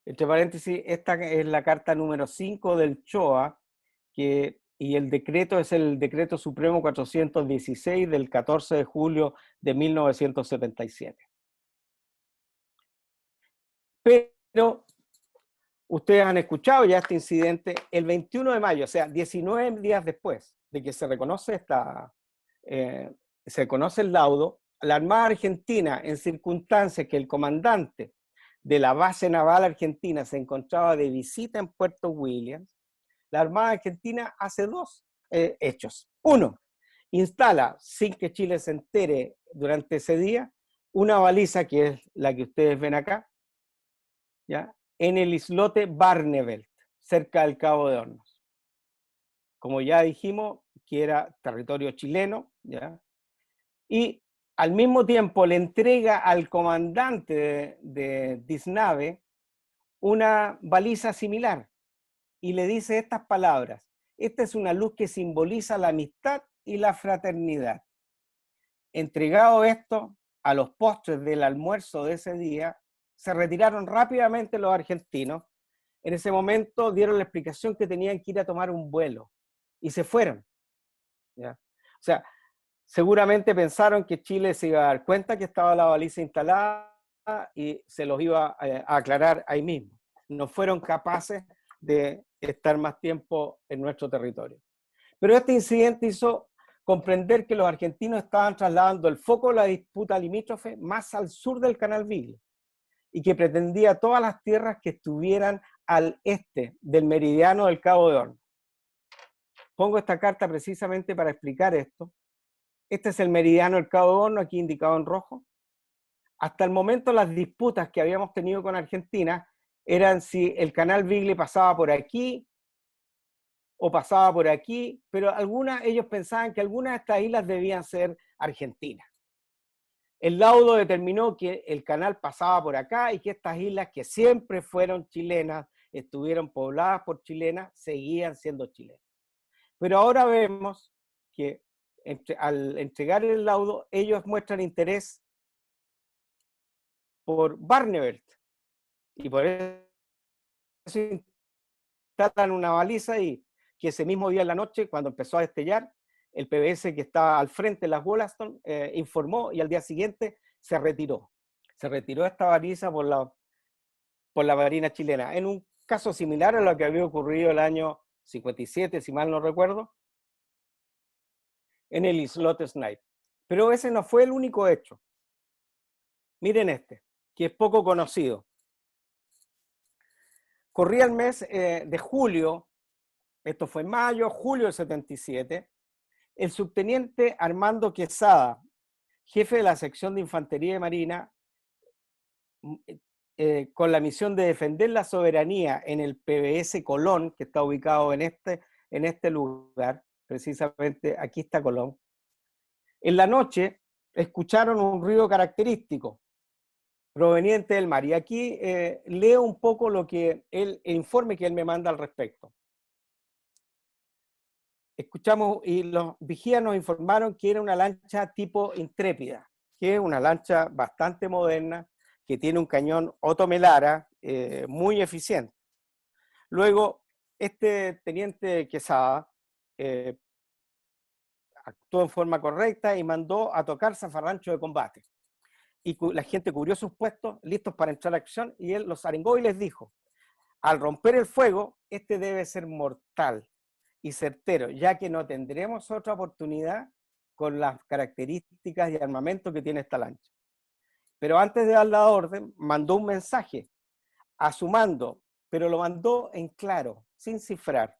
Speaker 2: Entre paréntesis, esta es la carta número 5 del CHOA, y el decreto es el Decreto Supremo 416 del 14 de julio de 1977. Pero ustedes han escuchado ya este incidente el 21 de mayo, o sea, 19 días después de que se reconoce el laudo, la Armada Argentina, en circunstancias que el comandante de la base naval argentina se encontraba de visita en Puerto Williams, la Armada Argentina hace dos hechos. Uno, instala, sin que Chile se entere durante ese día, una baliza que es la que ustedes ven acá, ¿ya?, en el islote Barneveld, cerca del Cabo de Hornos. Como ya dijimos, que era territorio chileno, ¿ya? Y al mismo tiempo le entrega al comandante de Disnave una baliza similar y le dice estas palabras: esta es una luz que simboliza la amistad y la fraternidad. Entregado esto, a los postres del almuerzo de ese día, se retiraron rápidamente los argentinos en ese momento dieron la explicación que tenían que ir a tomar un vuelo y se fueron. ¿Ya? O sea, seguramente pensaron que Chile se iba a dar cuenta que estaba la baliza instalada y se los iba a aclarar ahí mismo. No fueron capaces de estar más tiempo en nuestro territorio. Pero este incidente hizo comprender que los argentinos estaban trasladando el foco de la disputa limítrofe más al sur del Canal Beagle y que pretendía todas las tierras que estuvieran al este del meridiano del Cabo de Hornos. Pongo esta carta precisamente para explicar esto. Este es el meridiano del Cabo de Hornos, aquí indicado en rojo. Hasta el momento las disputas que habíamos tenido con Argentina eran si el Canal Beagle pasaba por aquí o pasaba por aquí, pero ellos pensaban que algunas de estas islas debían ser argentinas. El laudo determinó que el canal pasaba por acá y que estas islas, que siempre fueron chilenas, estuvieron pobladas por chilenas, seguían siendo chilenas. Pero ahora vemos que al entregar el laudo, ellos muestran interés por Barneveld y por eso instalan una baliza y que ese mismo día en la noche, cuando empezó a destellar, el PBS que estaba al frente de las Wollaston informó y al día siguiente se retiró. Se retiró esta baliza por la Marina chilena, en un caso similar a lo que había ocurrido el año 57, si mal no recuerdo, en el islote Snipe. Pero ese no fue el único hecho. Miren este, que es poco conocido. Corría el mes de julio, esto fue en mayo, julio del 77, el subteniente Armando Quesada, jefe de la sección de Infantería de Marina, con la misión de defender la soberanía en el PBS Colón, que está ubicado en este lugar, precisamente aquí está Colón. En la noche escucharon un ruido característico proveniente del mar. Y aquí leo un poco el informe que él me manda al respecto. Escuchamos y los vigías nos informaron que era una lancha tipo Intrépida, que es una lancha bastante moderna, que tiene un cañón Otto Melara muy eficiente. Luego, este teniente Quesada actuó en forma correcta y mandó a tocar zafarrancho de combate. Y la gente cubrió sus puestos, listos para entrar a acción, y él los arengó y les dijo: al romper el fuego, este debe ser mortal y certero, ya que no tendremos otra oportunidad con las características y armamento que tiene esta lancha. Pero antes de dar la orden, mandó un mensaje a su mando, pero lo mandó en claro, sin cifrar.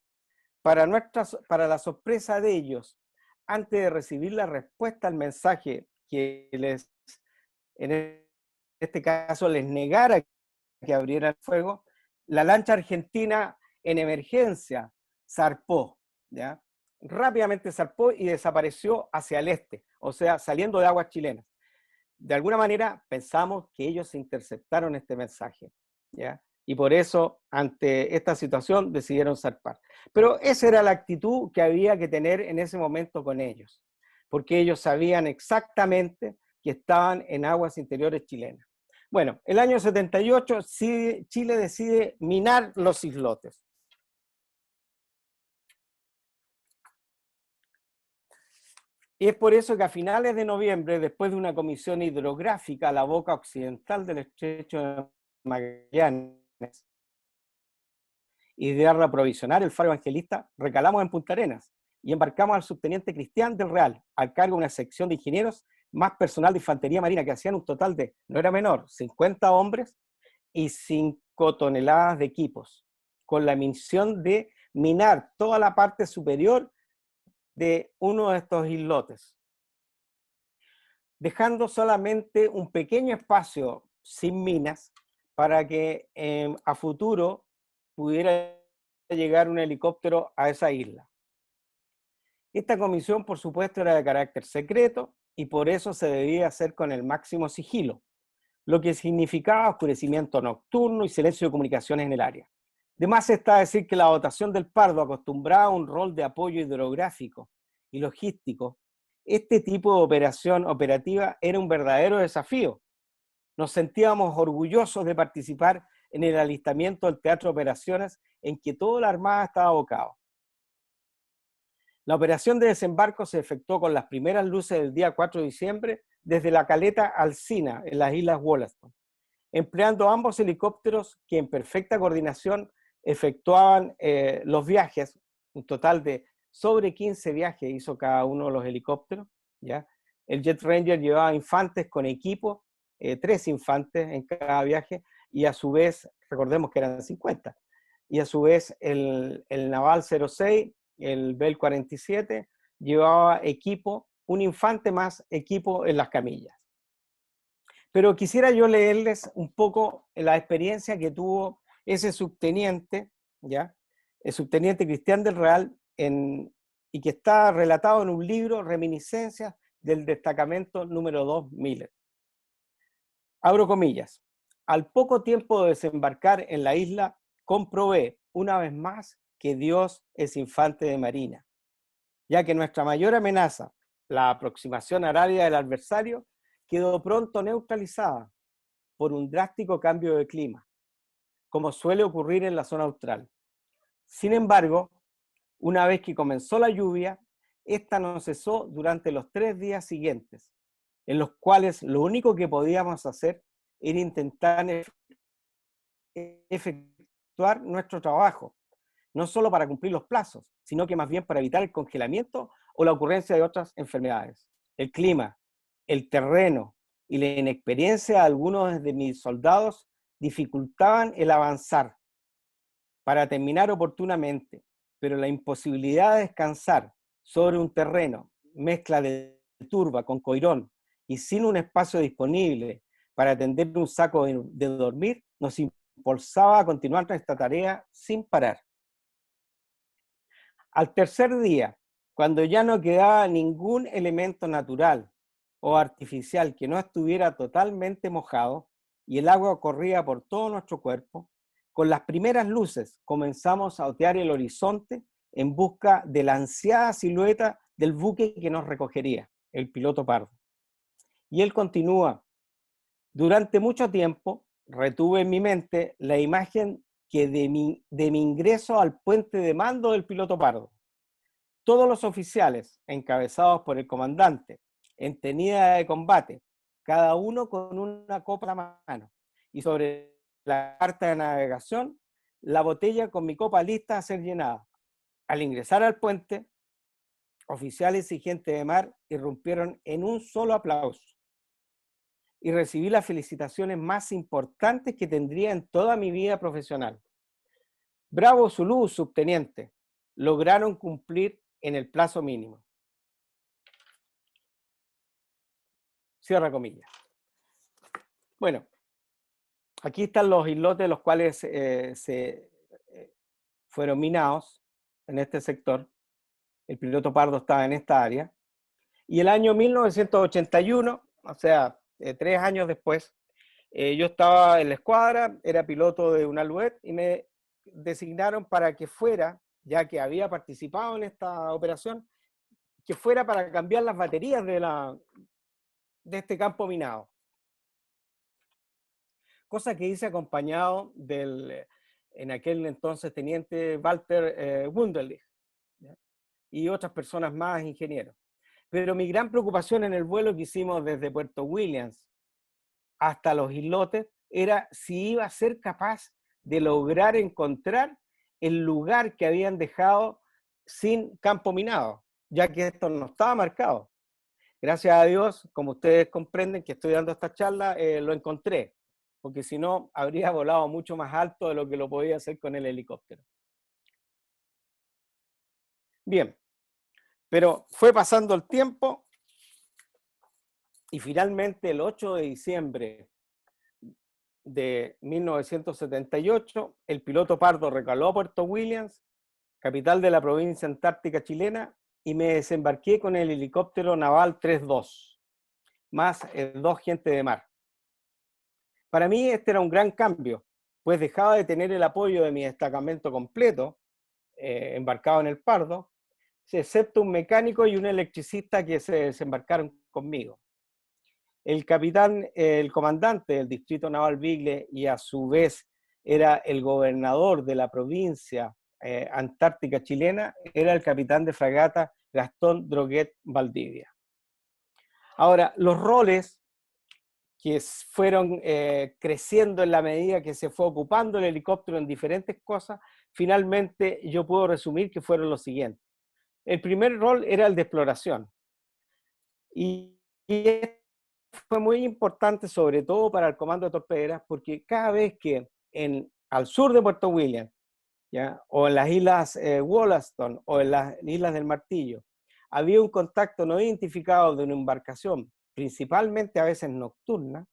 Speaker 2: Para la sorpresa de ellos, antes de recibir la respuesta al mensaje que en este caso les negara que abrieran fuego, la lancha argentina en emergencia zarpó, ¿ya? Rápidamente zarpó y desapareció hacia el este, o sea, saliendo de aguas chilenas. De alguna manera pensamos que ellos interceptaron este mensaje, ¿ya? Y por eso, ante esta situación, decidieron zarpar. Pero esa era la actitud que había que tener en ese momento con ellos, porque ellos sabían exactamente que estaban en aguas interiores chilenas. Bueno, el año 78 Chile decide minar los islotes. Y es por eso que a finales de noviembre, después de una comisión hidrográfica a la boca occidental del estrecho de Magallanes y de aprovisionar el faro Evangelista, recalamos en Punta Arenas y embarcamos al subteniente Cristian del Real, al cargo de una sección de ingenieros, más personal de infantería marina, que hacían un total de, no era menor, 50 hombres y 5 toneladas de equipos, con la misión de minar toda la parte superior de uno de estos islotes, dejando solamente un pequeño espacio sin minas para que a futuro pudiera llegar un helicóptero a esa isla. Esta comisión, por supuesto, era de carácter secreto y por eso se debía hacer con el máximo sigilo, lo que significaba oscurecimiento nocturno y silencio de comunicaciones en el área. De más está decir que la dotación del Pardo acostumbraba a un rol de apoyo hidrográfico y logístico. Este tipo de operación operativa era un verdadero desafío. Nos sentíamos orgullosos de participar en el alistamiento del teatro de operaciones en que toda la Armada estaba abocado. La operación de desembarco se efectuó con las primeras luces del día 4 de diciembre desde la caleta Alsina, en las Islas Wollaston, empleando ambos helicópteros que en perfecta coordinación efectuaban los viajes, un total de sobre 15 viajes hizo cada uno de los helicópteros, ¿ya? El Jet Ranger llevaba infantes con equipo, 3 infantes en cada viaje, y a su vez, recordemos que eran 50, y a su vez el Naval 06, el Bell 47, llevaba equipo, un infante más equipo en las camillas. Pero quisiera yo leerles un poco la experiencia que tuvo ese subteniente, ¿ya? El subteniente Cristian del Real, y que está relatado en un libro, Reminiscencias del destacamento número 2 Miller. Abro comillas. Al poco tiempo de desembarcar en la isla, comprobé una vez más que Dios es infante de marina, ya que nuestra mayor amenaza, la aproximación al área del adversario, quedó pronto neutralizada por un drástico cambio de clima, como suele ocurrir en la zona austral. Sin embargo, una vez que comenzó la lluvia, esta no cesó durante los 3 días siguientes, en los cuales lo único que podíamos hacer era intentar efectuar nuestro trabajo, no solo para cumplir los plazos, sino que más bien para evitar el congelamiento o la ocurrencia de otras enfermedades. El clima, el terreno y la inexperiencia de algunos de mis soldados dificultaban el avanzar para terminar oportunamente, pero la imposibilidad de descansar sobre un terreno, mezcla de turba con coirón y sin un espacio disponible para tender un saco de dormir, nos impulsaba a continuar nuestra tarea sin parar. Al tercer día, cuando ya no quedaba ningún elemento natural o artificial que no estuviera totalmente mojado y el agua corría por todo nuestro cuerpo, con las primeras luces comenzamos a otear el horizonte en busca de la ansiada silueta del buque que nos recogería, el piloto Pardo. Y él continúa: durante mucho tiempo retuve en mi mente la imagen que de mi ingreso al puente de mando del piloto Pardo. Todos los oficiales, encabezados por el comandante, en tenida de combate, cada uno con una copa en la mano, y sobre la carta de navegación, la botella con mi copa lista a ser llenada. Al ingresar al puente, oficiales y gente de mar irrumpieron en un solo aplauso, y recibí las felicitaciones más importantes que tendría en toda mi vida profesional. Bravo Zulú, subteniente, lograron cumplir en el plazo mínimo. Cierra comillas. Bueno, aquí están los islotes los cuales fueron minados en este sector. El piloto Pardo estaba en esta área. Y el año 1981, o sea, 3 años después, yo estaba en la escuadra, era piloto de un Alouette y me designaron para que fuera, ya que había participado en esta operación, que fuera para cambiar las baterías de este campo minado. Cosa que hice acompañado del, en aquel entonces, teniente Walter Wunderlich, ¿ya? Y otras personas más, ingenieros. Pero mi gran preocupación en el vuelo que hicimos desde Puerto Williams hasta los islotes era si iba a ser capaz de lograr encontrar el lugar que habían dejado sin campo minado, ya que esto no estaba marcado. Gracias a Dios, como ustedes comprenden que estoy dando esta charla, lo encontré, porque si no, habría volado mucho más alto de lo que lo podía hacer con el helicóptero. Bien, pero fue pasando el tiempo y finalmente el 8 de diciembre de 1978, el piloto Pardo recaló a Puerto Williams, capital de la provincia antártica chilena, y me desembarqué con el helicóptero naval 32, más 2 gente de mar. Para mí este era un gran cambio, pues dejaba de tener el apoyo de mi destacamento completo, embarcado en el Pardo, excepto un mecánico y un electricista que se desembarcaron conmigo. El capitán, el comandante del distrito naval Bigle y a su vez era el gobernador de la provincia antártica chilena, era el capitán de fragata Gastón Droguet Valdivia. Ahora, los roles que fueron creciendo en la medida que se fue ocupando el helicóptero en diferentes cosas, finalmente yo puedo resumir que fueron los siguientes. El primer rol era el de exploración. Y fue muy importante, sobre todo para el comando de torpederas, porque cada vez que al sur de Puerto William, ¿ya?, o en las islas Wollaston o en las islas del Martillo, había un contacto no identificado de una embarcación, principalmente a veces nocturna,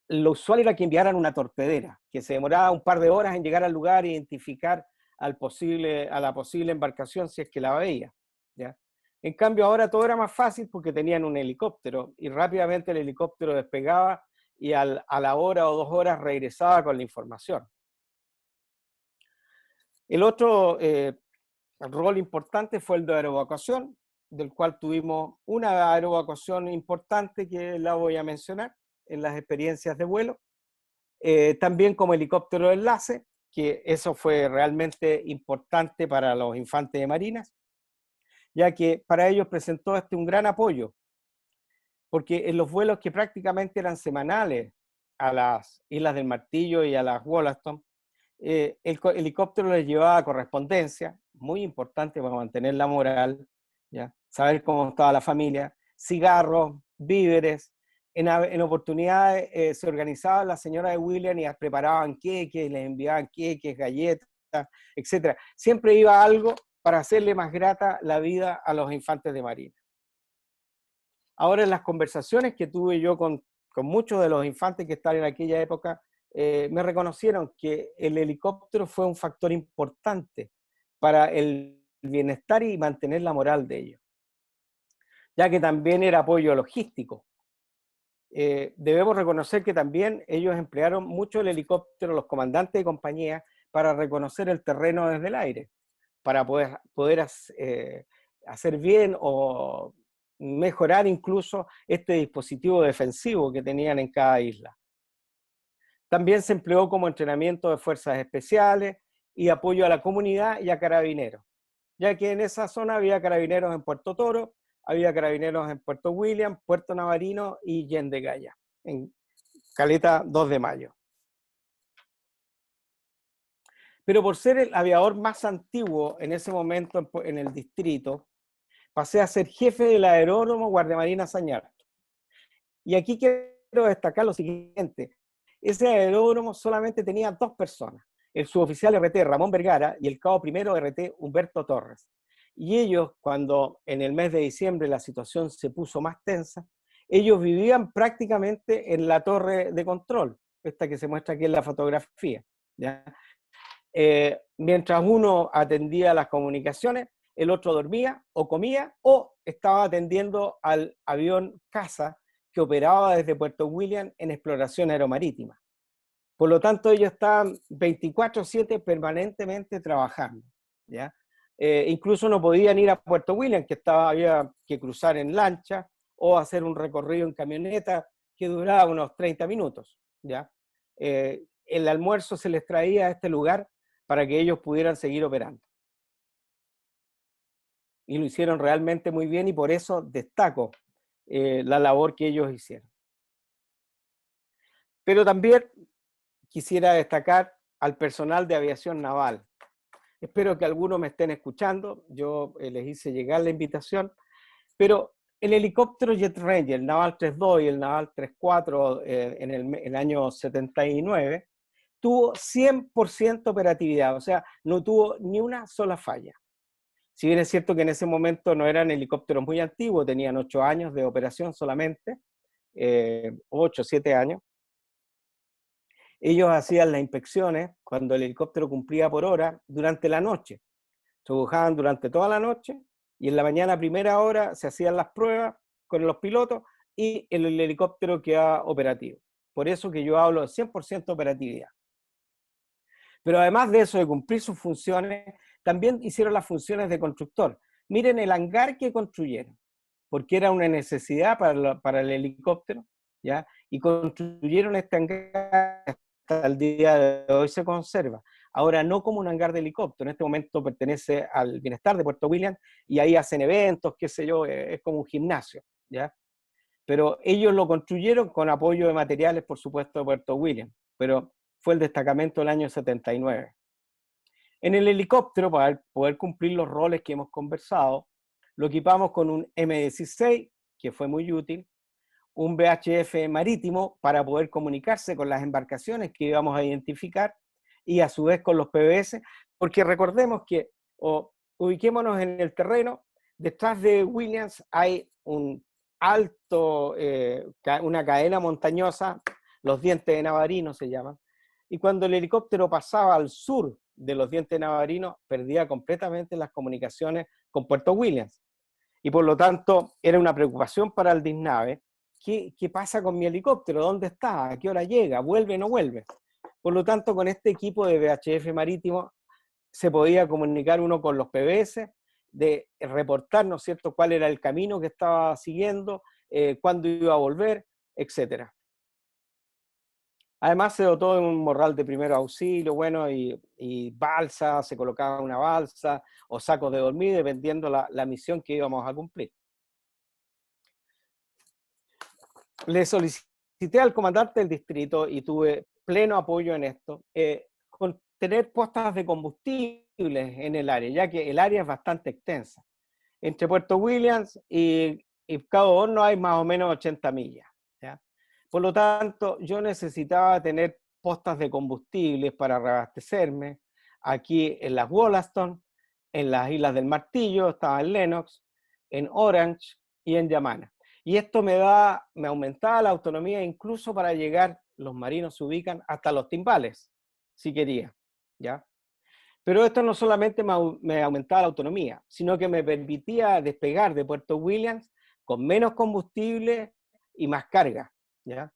Speaker 2: lo usual era que enviaran una torpedera, que se demoraba un par de horas en llegar al lugar e identificar a la posible embarcación si es que la veía, ¿ya? En cambio ahora todo era más fácil porque tenían un helicóptero y rápidamente el helicóptero despegaba y a la hora o 2 horas regresaba con la información. El otro rol importante fue el de aeroevacuación, del cual tuvimos una aeroevacuación importante que la voy a mencionar en las experiencias de vuelo. También como helicóptero de enlace, que eso fue realmente importante para los infantes de marinas, ya que para ellos presentó un gran apoyo, porque en los vuelos que prácticamente eran semanales a las Islas del Martillo y a las Wollaston, el helicóptero les llevaba correspondencia, muy importante para mantener la moral, ¿ya?, saber cómo estaba la familia, cigarros, víveres. En oportunidades se organizaban las señoras de William y preparaban queques, les enviaban queques, galletas, etc. Siempre iba algo para hacerle más grata la vida a los infantes de marina. Ahora, en las conversaciones que tuve yo con muchos de los infantes que estaban en aquella época, me reconocieron que el helicóptero fue un factor importante para el bienestar y mantener la moral de ellos, ya que también era apoyo logístico. Debemos reconocer que también ellos emplearon mucho el helicóptero, los comandantes de compañía, para reconocer el terreno desde el aire, para poder hacer bien o mejorar incluso este dispositivo defensivo que tenían en cada isla. También se empleó como entrenamiento de fuerzas especiales y apoyo a la comunidad y a carabineros, ya que en esa zona había carabineros en Puerto Toro, había carabineros en Puerto William, Puerto Navarino y Yendegaya, en Caleta 2 de Mayo. Pero por ser el aviador más antiguo en ese momento en el distrito, pasé a ser jefe del aeródromo Guardiamarina Sañarto. Y aquí quiero destacar lo siguiente: ese aeródromo solamente tenía 2 personas, el suboficial RT Ramón Vergara y el cabo primero RT Humberto Torres. Y ellos, cuando en el mes de diciembre la situación se puso más tensa, ellos vivían prácticamente en la torre de control, esta que se muestra aquí en la fotografía, ¿ya? Mientras uno atendía las comunicaciones, el otro dormía o comía o estaba atendiendo al avión caza que operaba desde Puerto William en exploración aeromarítima. Por lo tanto, ellos estaban 24/7 permanentemente trabajando, ¿ya? Incluso no podían ir a Puerto William, que había que cruzar en lancha o hacer un recorrido en camioneta que duraba unos 30 minutos, ¿ya? El almuerzo se les traía a este lugar para que ellos pudieran seguir operando. Y lo hicieron realmente muy bien y por eso destaco la labor que ellos hicieron. Pero también quisiera destacar al personal de aviación naval. Espero que algunos me estén escuchando, yo les hice llegar la invitación, pero el helicóptero Jet Ranger, el Naval 3.2 y el Naval 3.4 en el año 79, tuvo 100% operatividad, o sea, no tuvo ni una sola falla. Si bien es cierto que en ese momento no eran helicópteros muy antiguos, tenían 8 años de operación solamente, 8 o 7 años, ellos hacían las inspecciones cuando el helicóptero cumplía por hora durante la noche. Trabajaban durante toda la noche y en la mañana a primera hora se hacían las pruebas con los pilotos y el helicóptero quedaba operativo. Por eso que yo hablo de 100% operatividad. Pero además de eso, de cumplir sus funciones, también hicieron las funciones de constructor. Miren el hangar que construyeron, porque era una necesidad para el helicóptero, ¿ya? Y construyeron este hangar hasta el día de hoy se conserva. Ahora no como un hangar de helicóptero, en este momento pertenece al Bienestar de Puerto Williams y ahí hacen eventos, qué sé yo, es como un gimnasio, ¿ya? Pero ellos lo construyeron con apoyo de materiales, por supuesto, de Puerto Williams, pero fue el destacamento del año 79. En el helicóptero, para poder cumplir los roles que hemos conversado, lo equipamos con un M16, que fue muy útil, un VHF marítimo para poder comunicarse con las embarcaciones que íbamos a identificar y a su vez con los PBS, porque recordemos que, ubiquémonos en el terreno, detrás de Williams hay un alto, una cadena montañosa, los Dientes de Navarino se llaman, y cuando el helicóptero pasaba al sur de los Dientes de Navarino, perdía completamente las comunicaciones con Puerto Williams. Y por lo tanto, era una preocupación para el DISNAVE. ¿Qué pasa con mi helicóptero? ¿Dónde está? ¿A qué hora llega? ¿Vuelve o no vuelve? Por lo tanto, con este equipo de VHF marítimo se podía comunicar uno con los PBS, de reportar, ¿no es cierto?, cuál era el camino que estaba siguiendo, cuándo iba a volver, etc. Además se dotó de un morral de primer auxilio, bueno, y balsa, se colocaba una balsa o sacos de dormir, dependiendo la misión que íbamos a cumplir. Le solicité al comandante del distrito y tuve pleno apoyo en esto, con tener postas de combustibles en el área, ya que el área es bastante extensa. Entre Puerto Williams y Cabo Horno hay más o menos 80 millas, ¿ya? Por lo tanto, yo necesitaba tener postas de combustibles para reabastecerme. Aquí en las Wollaston, en las Islas del Martillo, estaba en Lennox, en Orange y en Yamana. Y esto me aumentaba la autonomía incluso para llegar, los marinos se ubican hasta los Timbales, si quería, ¿ya? Pero esto no solamente me aumentaba la autonomía, sino que me permitía despegar de Puerto Williams con menos combustible y más carga, ¿ya?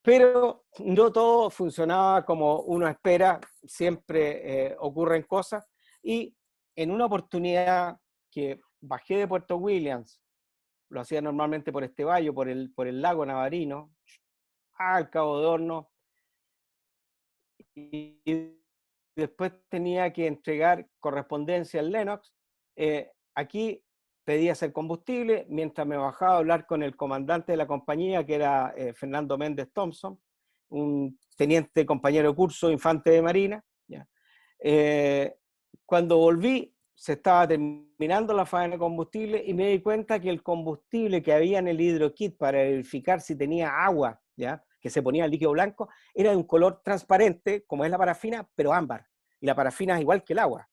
Speaker 2: Pero no todo funcionaba como uno espera, siempre ocurren cosas, y en una oportunidad que bajé de Puerto Williams, lo hacía normalmente por este valle, por el lago Navarino, al Cabo de Horno, y después tenía que entregar correspondencia en Lennox. Aquí pedí hacer combustible, mientras me bajaba a hablar con el comandante de la compañía, que era Fernando Méndez Thompson, un teniente compañero de curso, infante de marina. ¿Ya? Cuando volví, se estaba terminando la faena de combustible y me di cuenta que el combustible que había en el hidrokit para verificar si tenía agua, ¿ya?, que se ponía el líquido blanco, era de un color transparente, como es la parafina, pero ámbar. Y la parafina es igual que el agua,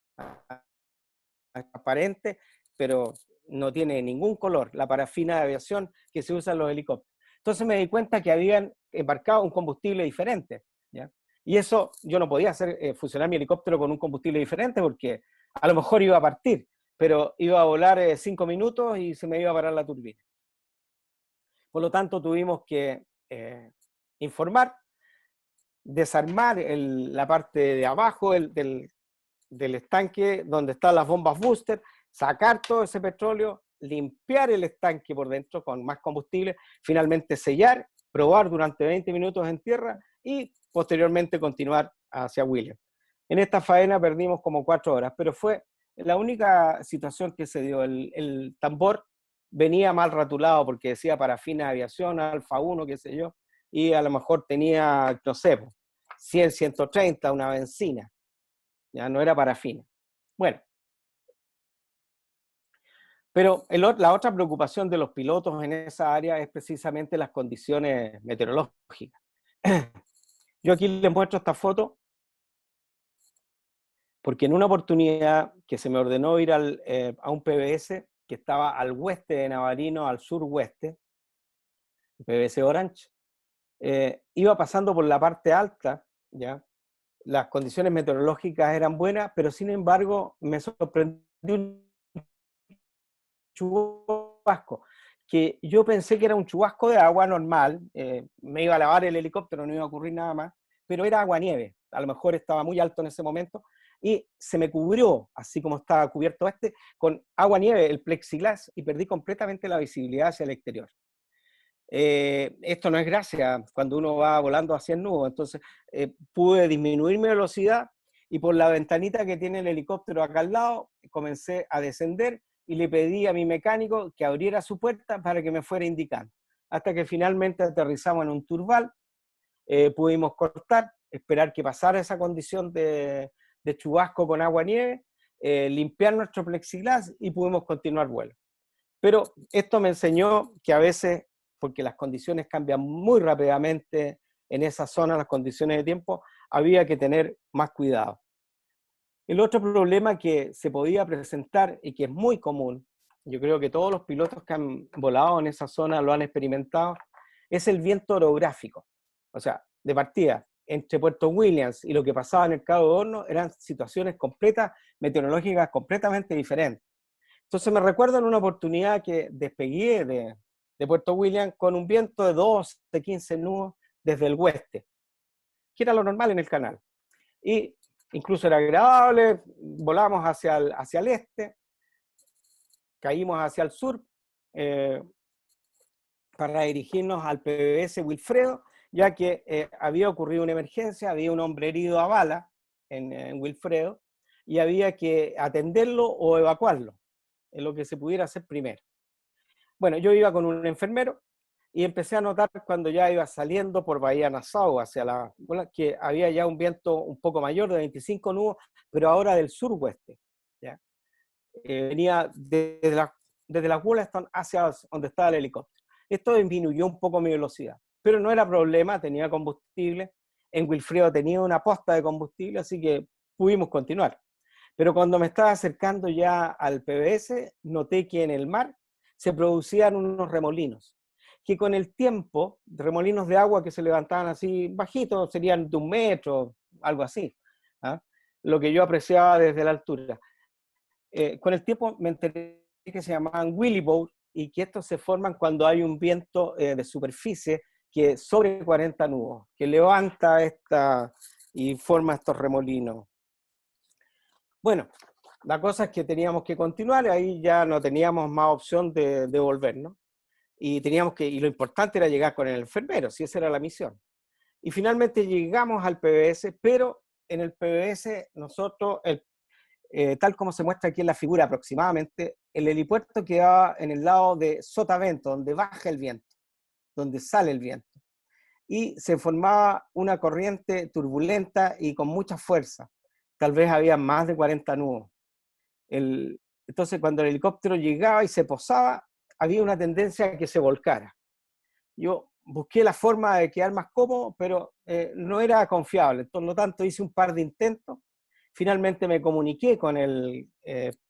Speaker 2: transparente, pero no tiene ningún color, la parafina de aviación que se usa en los helicópteros. Entonces me di cuenta que habían embarcado un combustible diferente, ¿ya? Y eso, yo no podía hacer funcionar mi helicóptero con un combustible diferente porque a lo mejor iba a partir, pero iba a volar 5 minutos y se me iba a parar la turbina. Por lo tanto, tuvimos que informar, desarmar la parte de abajo del estanque donde están las bombas booster, sacar todo ese petróleo, limpiar el estanque por dentro con más combustible, finalmente sellar, probar durante 20 minutos en tierra y posteriormente continuar hacia Williams. En esta faena perdimos como 4 horas, pero fue la única situación que se dio. El tambor venía mal rotulado porque decía parafina de aviación, Alfa 1, qué sé yo, y a lo mejor tenía, no sé, 100, 130, una benzina. Ya no era parafina. Bueno, pero la otra preocupación de los pilotos en esa área es precisamente las condiciones meteorológicas. Yo aquí les muestro esta foto porque en una oportunidad que se me ordenó ir a un PBS que estaba al oeste de Navarino, al suroeste, PBS Orange, iba pasando por la parte alta, ¿ya? Las condiciones meteorológicas eran buenas, pero sin embargo me sorprendió un chubasco, que yo pensé que era un chubasco de agua normal, me iba a lavar el helicóptero, no iba a ocurrir nada más, pero era agua-nieve, a lo mejor estaba muy alto en ese momento, y se me cubrió, así como estaba cubierto con agua-nieve, el plexiglas, y perdí completamente la visibilidad hacia el exterior. Esto no es gracia cuando uno va volando hacia el nudo. Entonces pude disminuir mi velocidad y por la ventanita que tiene el helicóptero acá al lado comencé a descender y le pedí a mi mecánico que abriera su puerta para que me fuera indicando. Hasta que finalmente aterrizamos en un turbal, pudimos cortar, esperar que pasara esa condición de chubasco con agua-nieve, limpiar nuestro plexiglas y pudimos continuar vuelo. Pero esto me enseñó que a veces, porque las condiciones cambian muy rápidamente en esa zona, las condiciones de tiempo, había que tener más cuidado. El otro problema que se podía presentar y que es muy común, yo creo que todos los pilotos que han volado en esa zona lo han experimentado, es el viento orográfico. O sea, de partida, entre Puerto Williams y lo que pasaba en el Cabo de Hornos eran situaciones completas, meteorológicas completamente diferentes. Entonces me recuerdo en una oportunidad que despegué de Puerto Williams con un viento de 12, 15 nudos desde el oeste, que era lo normal en el canal. Y incluso era agradable, volamos hacia el este, caímos hacia el sur para dirigirnos al PBS Wilfredo, ya que había ocurrido una emergencia, había un hombre herido a bala en Wilfredo, y había que atenderlo o evacuarlo, en lo que se pudiera hacer primero. Bueno, yo iba con un enfermero y empecé a notar cuando ya iba saliendo por Bahía Nassau que había ya un viento un poco mayor de 25 nudos, pero ahora del sur-oeste. Venía desde la Wollaston hacia donde estaba el helicóptero. Esto disminuyó un poco mi velocidad, pero no era problema, tenía combustible. En Wilfredo tenía una posta de combustible, así que pudimos continuar. Pero cuando me estaba acercando ya al PBS, noté que en el mar se producían unos remolinos, que con el tiempo, remolinos de agua que se levantaban así bajitos, serían de 1 metro, algo así, ¿ah? Lo que yo apreciaba desde la altura. Con el tiempo me enteré que se llamaban Willy Boat y que estos se forman cuando hay un viento de superficie que sobre 40 nudos, que levanta y forma estos remolinos. Bueno, la cosa es que teníamos que continuar, ahí ya no teníamos más opción de volver, ¿no? Y lo importante era llegar con el enfermero, si esa era la misión. Y finalmente llegamos al PBS, pero en el PBS nosotros, tal como se muestra aquí en la figura aproximadamente, el helipuerto quedaba en el lado de sotavento, donde baja el viento, donde sale el viento. Y se formaba una corriente turbulenta y con mucha fuerza. Tal vez había más de 40 nudos. Entonces, cuando el helicóptero llegaba y se posaba, había una tendencia a que se volcara. Yo busqué la forma de quedar más cómodo, pero no era confiable. Por lo tanto, hice un par de intentos. Finalmente me comuniqué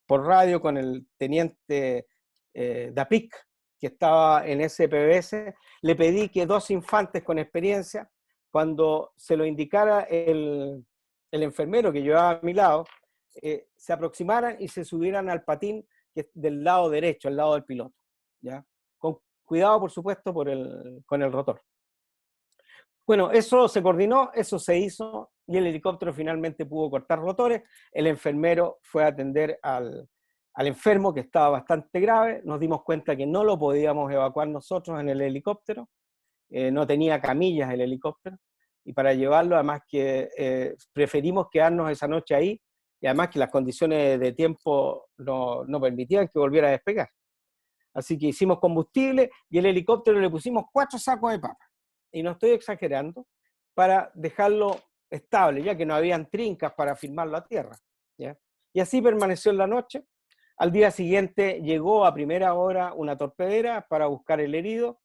Speaker 2: por radio con el teniente Dapic, que estaba en ese PBS. Le pedí que 2 infantes con experiencia, cuando se lo indicara el enfermero que llevaba a mi lado, se aproximaran y se subieran al patín del lado derecho, al lado del piloto, ¿ya? Con cuidado, por supuesto, con el rotor. Bueno, eso se coordinó, eso se hizo, y el helicóptero finalmente pudo cortar rotores. El enfermero fue a atender al enfermo, que estaba bastante grave. Nos dimos cuenta que no lo podíamos evacuar nosotros en el helicóptero, no tenía camillas el helicóptero, y para llevarlo, además que preferimos quedarnos esa noche ahí, y además que las condiciones de tiempo no permitían que volviera a despegar. Así que hicimos combustible y el helicóptero le pusimos 4 sacos de papas, y no estoy exagerando, para dejarlo estable, ya que no habían trincas para firmarlo a tierra, ¿ya? Y así permaneció en la noche. Al día siguiente llegó a primera hora una torpedera para buscar el herido.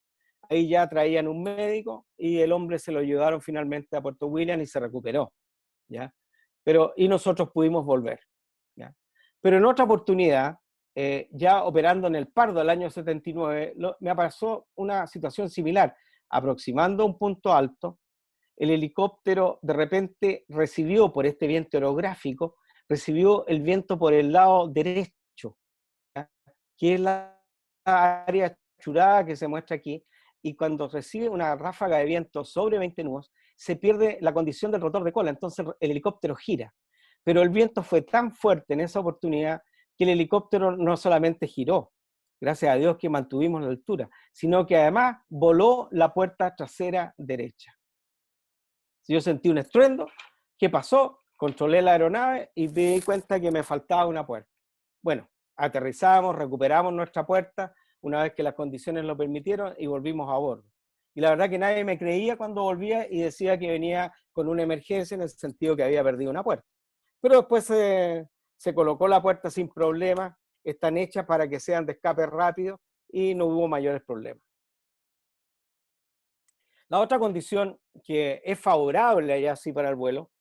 Speaker 2: Ahí ya traían un médico y el hombre se lo llevaron finalmente a Puerto Williams y se recuperó, ¿ya? Y nosotros pudimos volver, ¿ya? Pero en otra oportunidad, ya operando en el Pardo el año 79, me pasó una situación similar. Aproximando un punto alto, el helicóptero de repente recibió, por este viento orográfico, recibió el viento por el lado derecho, ¿ya? Que es la área churada que se muestra aquí, y cuando recibe una ráfaga de viento sobre 20 nudos, se pierde la condición del rotor de cola, entonces el helicóptero gira. Pero el viento fue tan fuerte en esa oportunidad que el helicóptero no solamente giró, gracias a Dios que mantuvimos la altura, sino que además voló la puerta trasera derecha. Yo sentí un estruendo, ¿qué pasó? Controlé la aeronave y me di cuenta que me faltaba una puerta. Bueno, aterrizamos, recuperamos nuestra puerta una vez que las condiciones lo permitieron y volvimos a bordo. Y la verdad que nadie me creía cuando volvía y decía que venía con una emergencia en el sentido que había perdido una puerta. Pero después se colocó la puerta sin problema, están hechas para que sean de escape rápido y no hubo mayores problemas. La otra condición que es favorable allá sí para el vuelo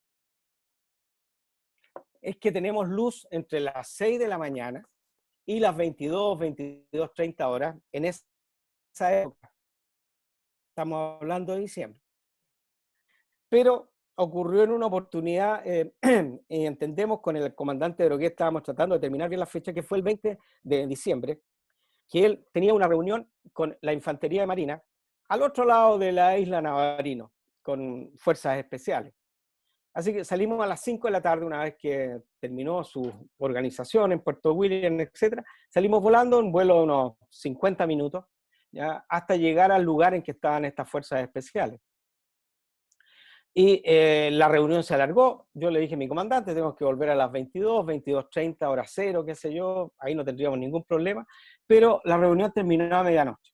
Speaker 2: es que tenemos luz entre las 6 de la mañana y las 22:30 horas en esa época. Estamos hablando de diciembre. Pero ocurrió en una oportunidad, y entendemos con el comandante de Droguet, estábamos tratando de determinar bien la fecha, que fue el 20 de diciembre, que él tenía una reunión con la Infantería de Marina al otro lado de la isla Navarino, con fuerzas especiales. Así que salimos a las 5 de la tarde, una vez que terminó su organización en Puerto William, etc. Salimos volando, un vuelo de unos 50 minutos, ¿ya? Hasta llegar al lugar en que estaban estas fuerzas especiales. Y la reunión se alargó. Yo le dije a mi comandante, tenemos que volver a las 22:30, hora cero, qué sé yo, ahí no tendríamos ningún problema. Pero la reunión terminó a medianoche.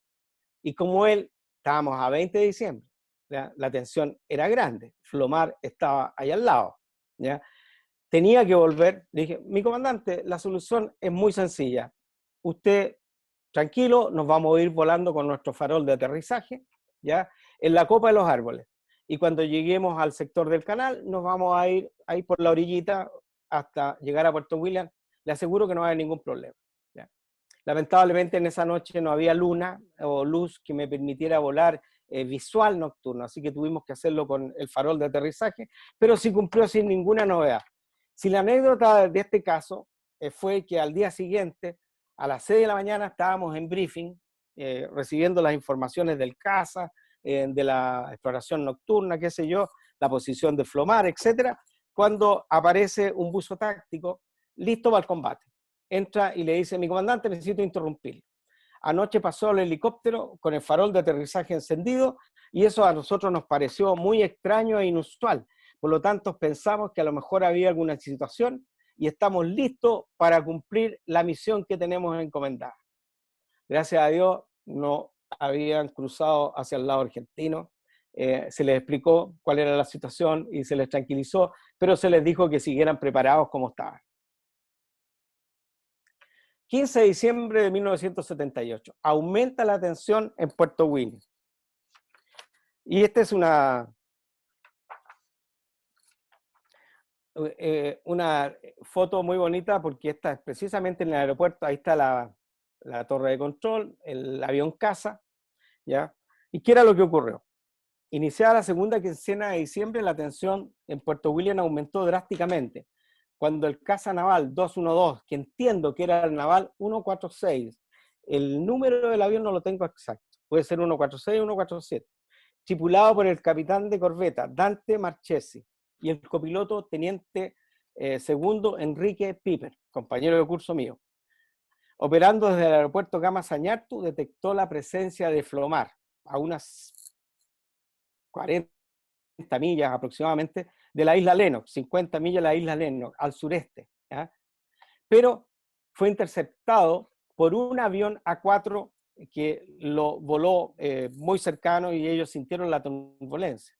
Speaker 2: Y como estábamos a 20 de diciembre, ¿ya? La tensión era grande, Flomar estaba ahí al lado, ¿ya? Tenía que volver. Le dije, mi comandante, la solución es muy sencilla. Usted, tranquilo, nos vamos a ir volando con nuestro farol de aterrizaje, ¿ya? En la copa de los árboles. Y cuando lleguemos al sector del canal, nos vamos a ir ahí por la orillita hasta llegar a Puerto William. Le aseguro que no va a haber ningún problema, ¿ya? Lamentablemente en esa noche no había luna o luz que me permitiera volar visual nocturno, así que tuvimos que hacerlo con el farol de aterrizaje, pero sí cumplió sin ninguna novedad. Si la anécdota de este caso fue que al día siguiente, a las 6 de la mañana, estábamos en briefing, recibiendo las informaciones del CASA, de la exploración nocturna, qué sé yo, la posición de Flomar, etcétera, cuando aparece un buzo táctico listo para el combate. Entra y le dice, mi comandante, necesito interrumpirlo. Anoche pasó el helicóptero con el farol de aterrizaje encendido y eso a nosotros nos pareció muy extraño e inusual. Por lo tanto, pensamos que a lo mejor había alguna situación y estamos listos para cumplir la misión que tenemos encomendada. Gracias a Dios no habían cruzado hacia el lado argentino. Se les explicó cuál era la situación y se les tranquilizó, pero se les dijo que siguieran preparados como estaban. 15 de diciembre de 1978. Aumenta la tensión en Puerto William. Y esta es una foto muy bonita porque esta es precisamente en el aeropuerto. Ahí está la torre de control, el avión caza, ¿ya? ¿Y qué era lo que ocurrió? Iniciada la segunda quincena de diciembre, la tensión en Puerto William aumentó drásticamente. Cuando el caza naval 212, que entiendo que era el naval 146, el número del avión no lo tengo exacto, puede ser 146 o 147, tripulado por el capitán de corbeta Dante Marchesi y el copiloto teniente segundo Enrique Piper, compañero de curso mío. Operando desde el aeropuerto Gama Sañartu, detectó la presencia de Flomar a unas 40 millas aproximadamente de la isla Lennox, 50 millas de la isla Lennox, al sureste, ¿ya? Pero fue interceptado por un avión A4 que lo voló muy cercano y ellos sintieron la turbulencia,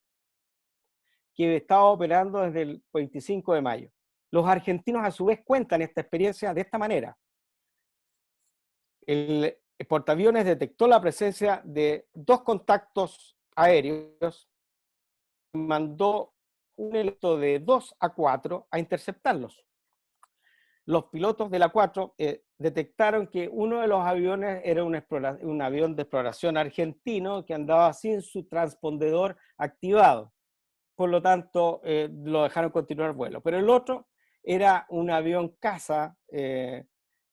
Speaker 2: que estaba operando desde el 25 de mayo. Los argentinos a su vez cuentan esta experiencia de esta manera. El portaaviones detectó la presencia de 2 contactos aéreos, mandó un helicóptero de 2 a 4 a interceptarlos. Los pilotos de la 4 detectaron que uno de los aviones era un avión de exploración argentino que andaba sin su transpondedor activado. Por lo tanto, lo dejaron continuar el vuelo. Pero el otro era un avión caza,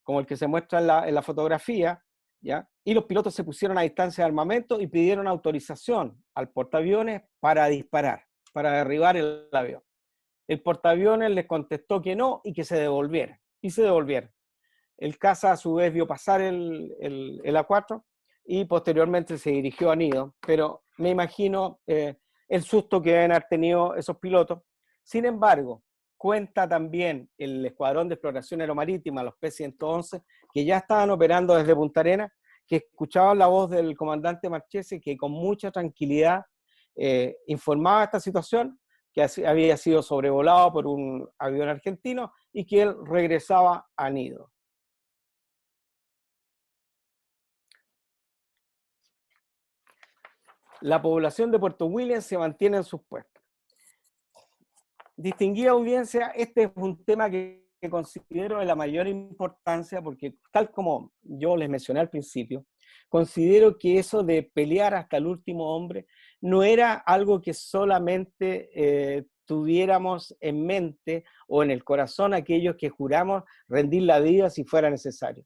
Speaker 2: como el que se muestra en la fotografía, ¿ya? Y los pilotos se pusieron a distancia de armamento y pidieron autorización al portaaviones para disparar, para derribar el avión. El portaaviones les contestó que no y que se devolviera. Y se devolvieron. El caza a su vez vio pasar el A4 y posteriormente se dirigió a Nido, pero me imagino el susto que deben haber tenido esos pilotos. Sin embargo, cuenta también el Escuadrón de Exploración Aeromarítima, los P-111, que ya estaban operando desde Punta Arenas, que escuchaban la voz del comandante Marchesi, que con mucha tranquilidad informaba esta situación, que había sido sobrevolado por un avión argentino y que él regresaba a Nido. La población de Puerto Williams se mantiene en sus puestos. Distinguida audiencia, este es un tema que considero de la mayor importancia porque, tal como yo les mencioné al principio, considero que eso de pelear hasta el último hombre no era algo que solamente tuviéramos en mente o en el corazón aquellos que juramos rendir la vida si fuera necesario.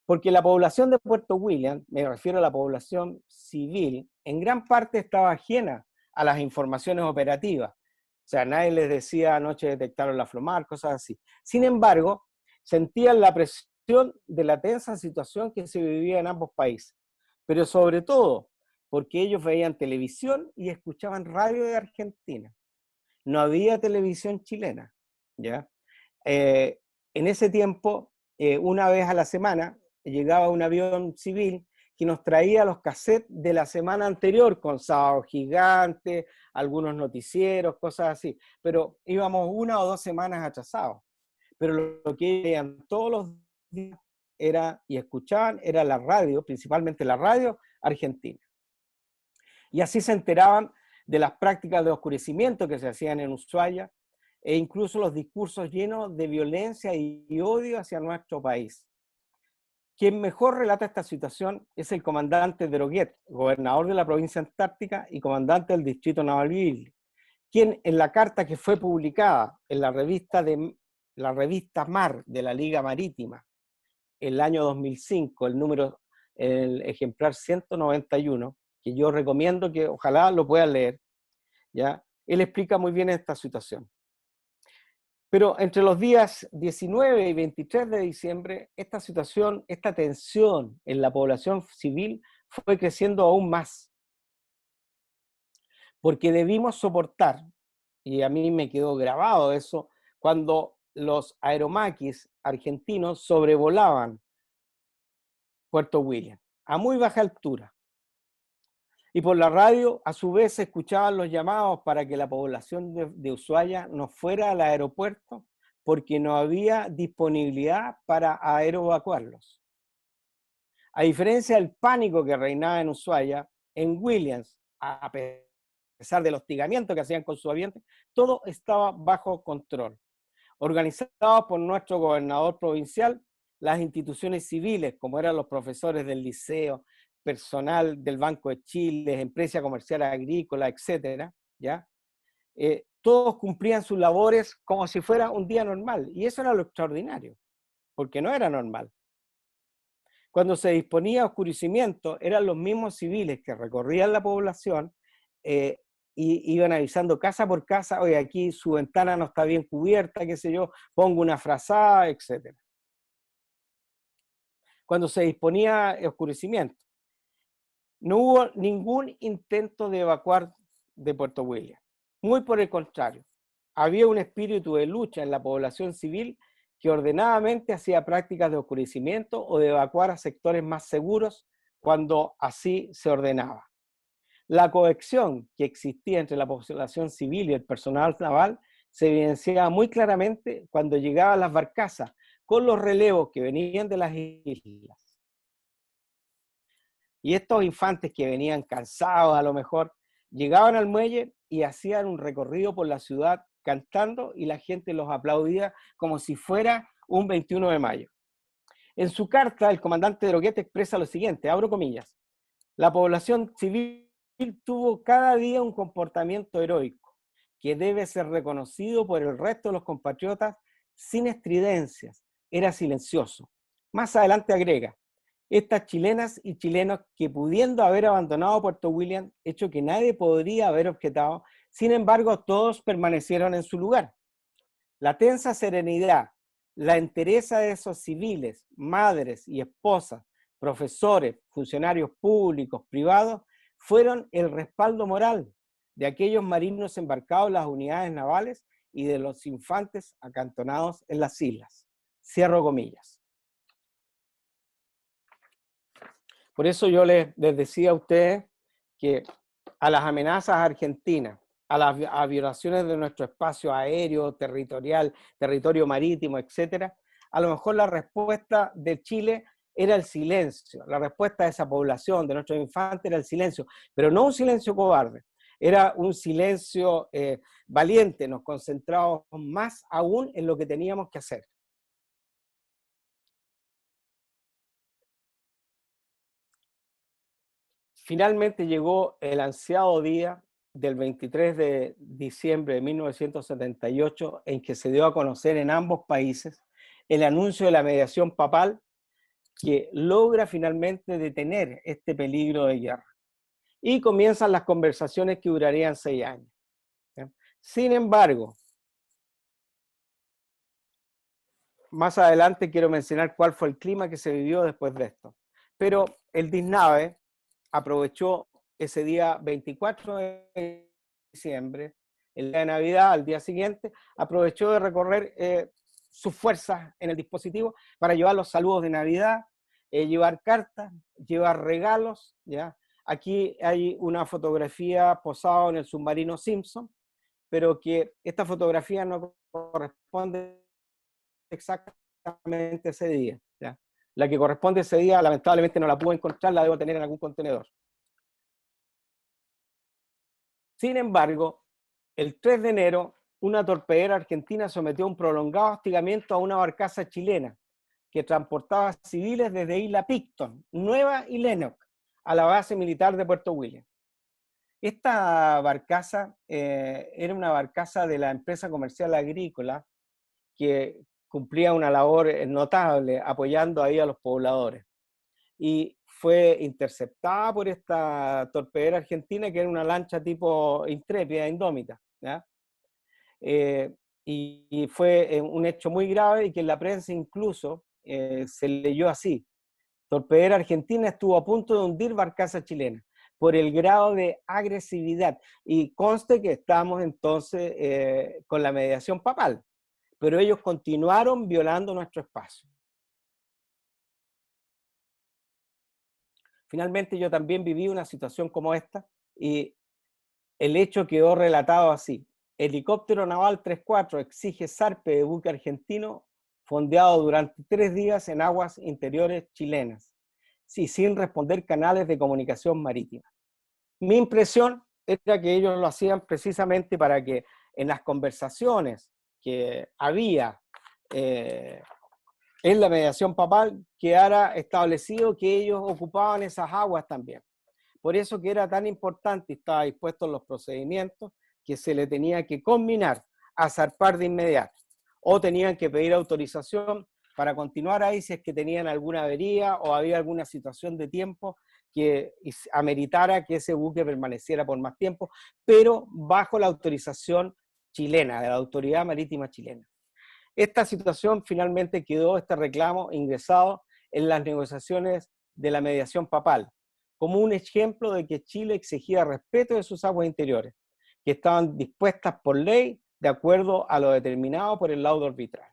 Speaker 2: Porque la población de Puerto Williams, me refiero a la población civil, en gran parte estaba ajena a las informaciones operativas. O sea, nadie les decía anoche detectaron la Flomar, cosas así. Sin embargo, sentían la presión de la tensa situación que se vivía en ambos países. Pero sobre todo, porque ellos veían televisión y escuchaban radio de Argentina. No había televisión chilena, ¿ya? En ese tiempo, una vez a la semana, llegaba un avión civil que nos traía los cassettes de la semana anterior, con Sábado Gigante, algunos noticieros, cosas así. Pero íbamos 1 o 2 semanas atrasados. Pero lo que veían todos los días era, y escuchaban, era la radio, principalmente la radio argentina. Y así se enteraban de las prácticas de oscurecimiento que se hacían en Ushuaia, e incluso los discursos llenos de violencia y odio hacia nuestro país. Quien mejor relata esta situación es el comandante Droguet, gobernador de la provincia antártica y comandante del distrito naval Beagle, quien en la carta que fue publicada en la revista Mar de la Liga Marítima el año 2005, el ejemplar 191, que yo recomiendo que ojalá lo puedan leer, ¿ya? Él explica muy bien esta situación. Pero entre los días 19 y 23 de diciembre, esta situación, esta tensión en la población civil fue creciendo aún más. Porque debimos soportar, y a mí me quedó grabado eso, cuando los aeromaquis argentinos sobrevolaban Puerto Williams, a muy baja altura. Y por la radio, a su vez, se escuchaban los llamados para que la población de Ushuaia no fuera al aeropuerto porque no había disponibilidad para aeroevacuarlos. A diferencia del pánico que reinaba en Ushuaia, en Williams, a pesar del hostigamiento que hacían con su avión, todo estaba bajo control. Organizados por nuestro gobernador provincial, las instituciones civiles, como eran los profesores del liceo, personal del Banco de Chile, empresa comercial agrícola, etcétera, ¿ya? Todos cumplían sus labores como si fuera un día normal, y eso era lo extraordinario, porque no era normal. Cuando se disponía a oscurecimiento, eran los mismos civiles que recorrían la población y iban avisando casa por casa, oye, aquí su ventana no está bien cubierta, qué sé yo, pongo una frazada, etcétera. Cuando se disponía a oscurecimiento, no hubo ningún intento de evacuar de Puerto Williams. Muy por el contrario, había un espíritu de lucha en la población civil que ordenadamente hacía prácticas de oscurecimiento o de evacuar a sectores más seguros cuando así se ordenaba. La cohesión que existía entre la población civil y el personal naval se evidenciaba muy claramente cuando llegaban las barcazas con los relevos que venían de las islas. Y estos infantes que venían cansados a lo mejor, llegaban al muelle y hacían un recorrido por la ciudad cantando y la gente los aplaudía como si fuera un 21 de mayo. En su carta, el comandante Droguet expresa lo siguiente, abro comillas: la población civil tuvo cada día un comportamiento heroico que debe ser reconocido por el resto de los compatriotas sin estridencias, era silencioso. Más adelante agrega, estas chilenas y chilenos que pudiendo haber abandonado Puerto Williams, hecho que nadie podría haber objetado, sin embargo todos permanecieron en su lugar. La tensa serenidad, la entereza de esos civiles, madres y esposas, profesores, funcionarios públicos, privados, fueron el respaldo moral de aquellos marinos embarcados en las unidades navales y de los infantes acantonados en las islas. Cierro comillas. Por eso yo les decía a ustedes que a las amenazas argentinas, a violaciones de nuestro espacio aéreo, territorial, territorio marítimo, etcétera, a lo mejor la respuesta de Chile era el silencio, la respuesta de esa población, de nuestros infantes, era el silencio, pero no un silencio cobarde, era un silencio valiente, nos concentramos más aún en lo que teníamos que hacer. Finalmente llegó el ansiado día del 23 de diciembre de 1978, en que se dio a conocer en ambos países el anuncio de la mediación papal que logra finalmente detener este peligro de guerra. Y comienzan las conversaciones que durarían 6 años. Sin embargo, más adelante quiero mencionar cuál fue el clima que se vivió después de esto. Pero el DISNAVE aprovechó ese día 24 de diciembre, el día de Navidad, al día siguiente, aprovechó de recorrer sus fuerzas en el dispositivo para llevar los saludos de Navidad, llevar cartas, llevar regalos, ¿ya? Aquí hay una fotografía posada en el submarino Simpson, pero que esta fotografía no corresponde exactamente ese día, ¿ya? La que corresponde ese día, lamentablemente no la pude encontrar, la debo tener en algún contenedor. Sin embargo, el 3 de enero, una torpedera argentina sometió un prolongado hostigamiento a una barcaza chilena que transportaba civiles desde Isla Picton, Nueva y Lennox, a la base militar de Puerto William. Esta barcaza era una barcaza de la empresa comercial agrícola que cumplía una labor notable apoyando ahí a los pobladores. Y fue interceptada por esta torpedera argentina, que era una lancha tipo Intrépida, Indómita, ¿ya? Y fue un hecho muy grave y que en la prensa incluso se leyó así: torpedera argentina estuvo a punto de hundir barcaza chilena por el grado de agresividad. Y conste que estamos entonces con la mediación papal, pero ellos continuaron violando nuestro espacio. Finalmente yo también viví una situación como esta y el hecho quedó relatado así: helicóptero naval 34 exige zarpe de buque argentino fondeado durante 3 días en aguas interiores chilenas, sí, sin responder canales de comunicación marítima. Mi impresión era que ellos lo hacían precisamente para que en las conversaciones que había en la mediación papal quedara establecido que ellos ocupaban esas aguas también. Por eso que era tan importante y estaba dispuesto en los procedimientos que se le tenía que combinar a zarpar de inmediato, o tenían que pedir autorización para continuar ahí si es que tenían alguna avería o había alguna situación de tiempo que ameritara que ese buque permaneciera por más tiempo, pero bajo la autorización chilena, de la Autoridad Marítima Chilena. Esta situación finalmente quedó, este reclamo, ingresado en las negociaciones de la mediación papal, como un ejemplo de que Chile exigía respeto de sus aguas interiores, que estaban dispuestas por ley de acuerdo a lo determinado por el laudo arbitral.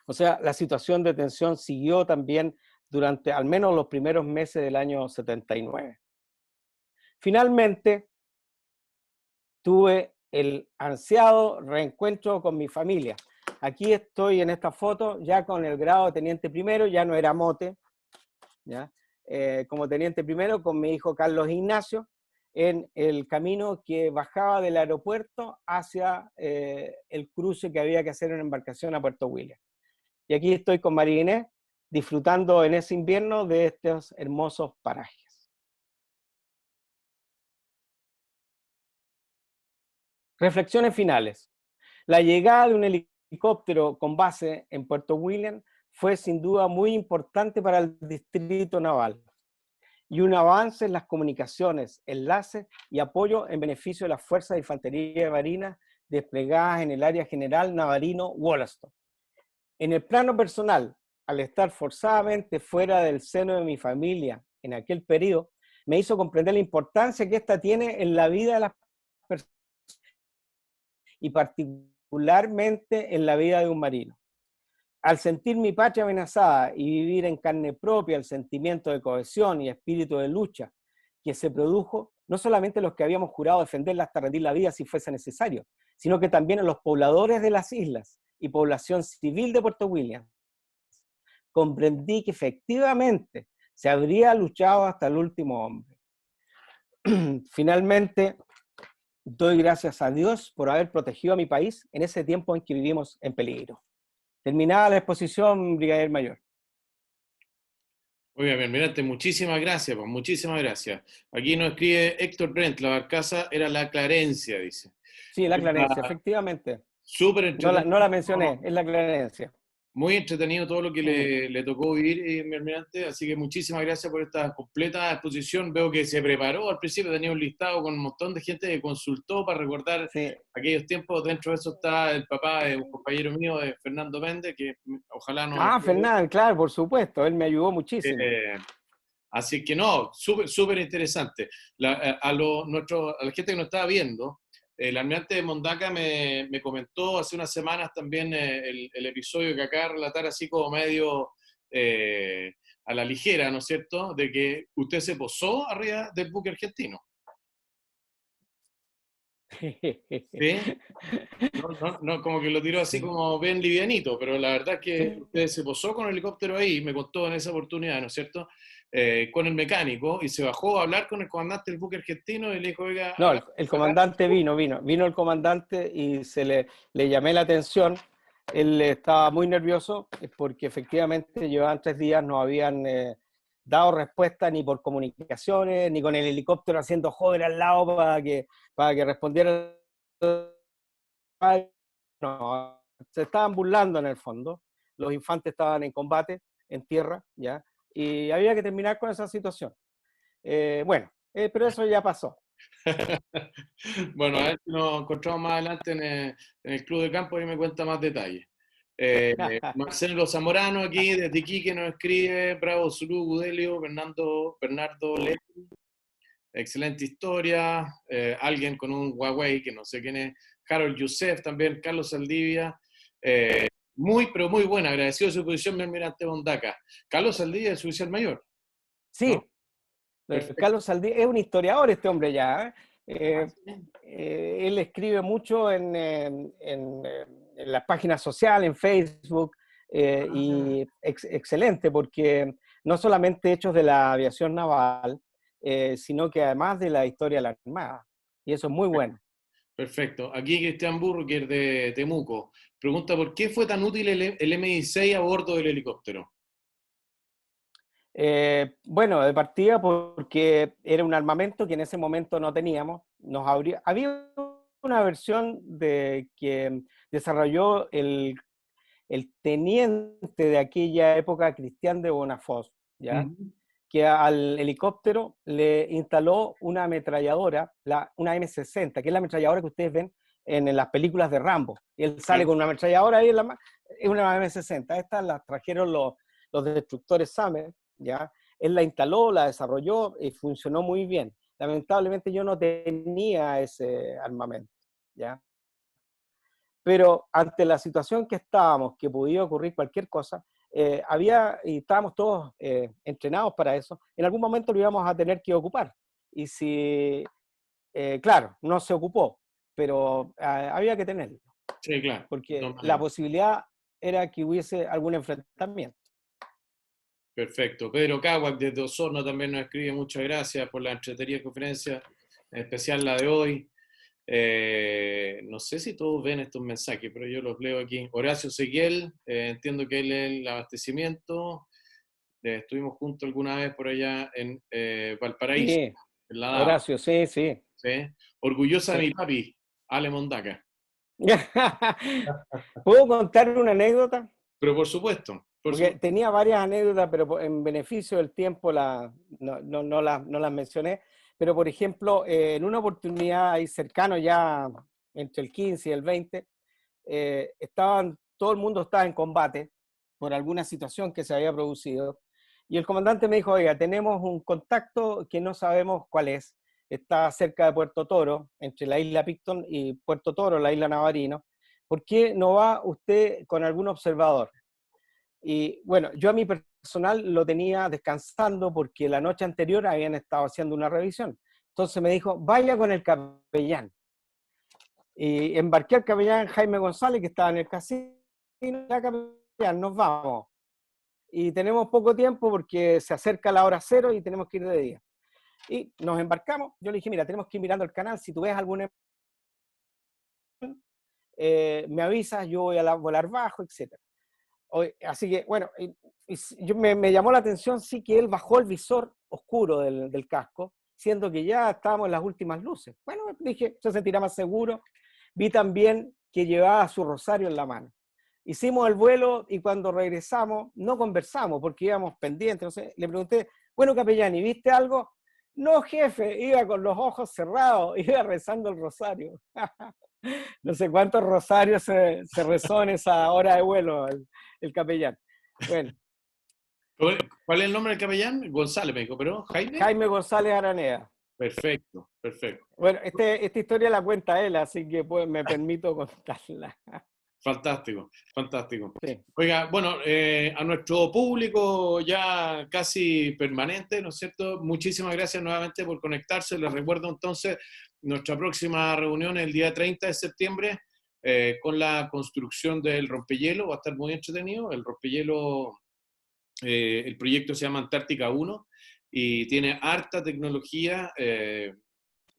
Speaker 2: O sea, la situación de tensión siguió también durante al menos los primeros meses del año 79. Finalmente, tuve el ansiado reencuentro con mi familia. Aquí estoy en esta foto ya con el grado de teniente primero, ya no era mote, ¿ya? Como teniente primero con mi hijo Carlos Ignacio, en el camino que bajaba del aeropuerto hacia el cruce que había que hacer en embarcación a Puerto William. Y aquí estoy con María Inés, disfrutando en ese invierno de estos hermosos parajes. Reflexiones finales. La llegada de un helicóptero con base en Puerto William fue sin duda muy importante para el distrito naval y un avance en las comunicaciones, enlaces y apoyo en beneficio de las Fuerzas de Infantería Marina desplegadas en el área general Navarino-Wollaston. En el plano personal, al estar forzadamente fuera del seno de mi familia en aquel periodo, me hizo comprender la importancia que ésta tiene en la vida de las personas y particularmente en la vida de un marino. Al sentir mi patria amenazada y vivir en carne propia el sentimiento de cohesión y espíritu de lucha que se produjo, no solamente los que habíamos jurado defenderla hasta rendir la vida si fuese necesario, sino que también en los pobladores de las islas y población civil de Puerto William, comprendí que efectivamente se habría luchado hasta el último hombre. Finalmente, doy gracias a Dios por haber protegido a mi país en ese tiempo en que vivimos en peligro. Terminada la exposición, brigadier mayor.
Speaker 1: Muy bien, almirante, muchísimas gracias, pues, muchísimas gracias. Aquí nos escribe Héctor Brent, la barcaza era la Clarencia, dice.
Speaker 2: Sí, la Clarencia, efectivamente.
Speaker 1: Súper entretenido.
Speaker 2: No la mencioné, es la Clarencia.
Speaker 1: Muy entretenido todo lo que le tocó vivir, mi almirante, así que muchísimas gracias por esta completa exposición. Veo que se preparó al principio, tenía un listado con un montón de gente que consultó para recordar aquellos tiempos. Dentro de eso está el papá de un compañero mío, de Fernando Méndez, que ojalá no...
Speaker 2: Fernando, claro, por supuesto, él me ayudó muchísimo.
Speaker 1: Así que no, súper interesante. A la gente que nos estaba viendo, el almirante de Mondaca me comentó hace unas semanas también el episodio que acaba de relatar así como medio a la ligera, ¿no es cierto?, de que usted se posó arriba del buque argentino. ¿Sí? No, como que lo tiró así como bien livianito, pero la verdad es que usted se posó con el helicóptero ahí, me contó en esa oportunidad, ¿no es cierto?, con el mecánico, y se bajó a hablar con el comandante del buque argentino y le dijo, oiga...
Speaker 2: No, el comandante vino el comandante y le llamé la atención. Él estaba muy nervioso porque efectivamente llevaban 3 días, no habían dado respuesta ni por comunicaciones, ni con el helicóptero haciendo hover al lado para que respondiera. No, se estaban burlando en el fondo. Los infantes estaban en combate, en tierra, ¿ya? Y había que terminar con esa situación. Pero eso ya pasó.
Speaker 1: Bueno, a ver si nos encontramos más adelante en el Club de Campo y me cuenta más detalles. Marcelo Zamorano aquí desde Iquique nos escribe, bravo Zulu, Gudelio, Bernardo Leti, excelente historia, alguien con un Huawei que no sé quién es, Harold Youssef también, Carlos Saldivia, pero muy buena, agradecido de su posición, mi almirante Mondaca. Carlos Saldivia es su oficial mayor.
Speaker 2: Sí,
Speaker 1: ¿no?
Speaker 2: Carlos Saldivia es un historiador este hombre ya. Él escribe mucho en las páginas sociales, en Facebook, y excelente porque no solamente hechos de la aviación naval, sino que además de la historia de la Armada. Y eso es muy bueno.
Speaker 1: Perfecto. Aquí Cristian Burger de Temuco pregunta ¿por qué fue tan útil el MI-6 a bordo del helicóptero?
Speaker 2: Bueno, de partida porque era un armamento que en ese momento no teníamos. Había una versión que desarrolló el teniente de aquella época, Cristian de Bonafós, ¿ya? Que al helicóptero le instaló una ametralladora, una M60, que es la ametralladora que ustedes ven en las películas de Rambo. Y él sale con una ametralladora ahí, es una M60. Estas las trajeron los destructores Summer, ¿ya? Él la instaló, la desarrolló y funcionó muy bien. Lamentablemente yo no tenía ese armamento, ¿ya? Pero ante la situación que estábamos, que podía ocurrir cualquier cosa, y estábamos todos entrenados para eso, en algún momento lo íbamos a tener que ocupar. Y si, claro, no se ocupó, pero había que tenerlo.
Speaker 1: Sí, claro.
Speaker 2: Porque la posibilidad era que hubiese algún enfrentamiento.
Speaker 1: Perfecto. Pedro Caguac desde Osorno también nos escribe, muchas gracias por la entretenida conferencia, en especial la de hoy. No sé si todos ven estos mensajes, pero yo los leo aquí. Horacio Seguiel, entiendo que él es el abastecimiento. Estuvimos juntos alguna vez por allá en Valparaíso.
Speaker 2: Sí,
Speaker 1: en la Dava.
Speaker 2: Horacio, sí.
Speaker 1: Orgullosa de mi papi, Ale Mondaca.
Speaker 2: ¿Puedo contar una anécdota?
Speaker 1: Pero por supuesto.
Speaker 2: Porque tenía varias anécdotas, pero en beneficio del tiempo no las mencioné. Pero, por ejemplo, en una oportunidad ahí cercano ya entre el 15 y el 20, todo el mundo estaba en combate por alguna situación que se había producido. Y el comandante me dijo, oiga, tenemos un contacto que no sabemos cuál es, está cerca de Puerto Toro, entre la isla Picton y Puerto Toro, la isla Navarino. ¿Por qué no va usted con algún observador? Y bueno, yo a mi personal lo tenía descansando porque la noche anterior habían estado haciendo una revisión. Entonces me dijo, vaya con el capellán. Y embarqué al capellán Jaime González, que estaba en el casino. Ya, capellán, nos vamos. Y tenemos poco tiempo porque se acerca la hora cero y tenemos que ir de día. Y nos embarcamos. Yo le dije, mira, tenemos que ir mirando el canal. Si tú ves alguna, me avisas, yo voy a volar bajo, etc. Así que, bueno, me llamó la atención, sí, que él bajó el visor oscuro del casco, siendo que ya estábamos en las últimas luces. Bueno, dije, se sentirá más seguro. Vi también que llevaba su rosario en la mano. Hicimos el vuelo y cuando regresamos, no conversamos porque íbamos pendientes. Entonces le pregunté, bueno, capellán, ¿y viste algo? No, jefe, iba con los ojos cerrados, iba rezando el rosario. No sé cuántos rosarios se rezó en esa hora de vuelo el capellán. Bueno,
Speaker 1: ¿Cuál es el nombre del capellán? González, me dijo, pero Jaime.
Speaker 2: Jaime González Araneda.
Speaker 1: Perfecto, perfecto.
Speaker 2: Bueno, esta historia la cuenta él, así que pues, me permito contarla.
Speaker 1: Fantástico, fantástico.
Speaker 2: Sí.
Speaker 1: Oiga, bueno, a nuestro público ya casi permanente, ¿no es cierto? Muchísimas gracias nuevamente por conectarse. Les recuerdo entonces nuestra próxima reunión el día 30 de septiembre con la construcción del rompehielo. Va a estar muy entretenido. El rompehielo, el proyecto se llama Antártica 1 y tiene harta tecnología,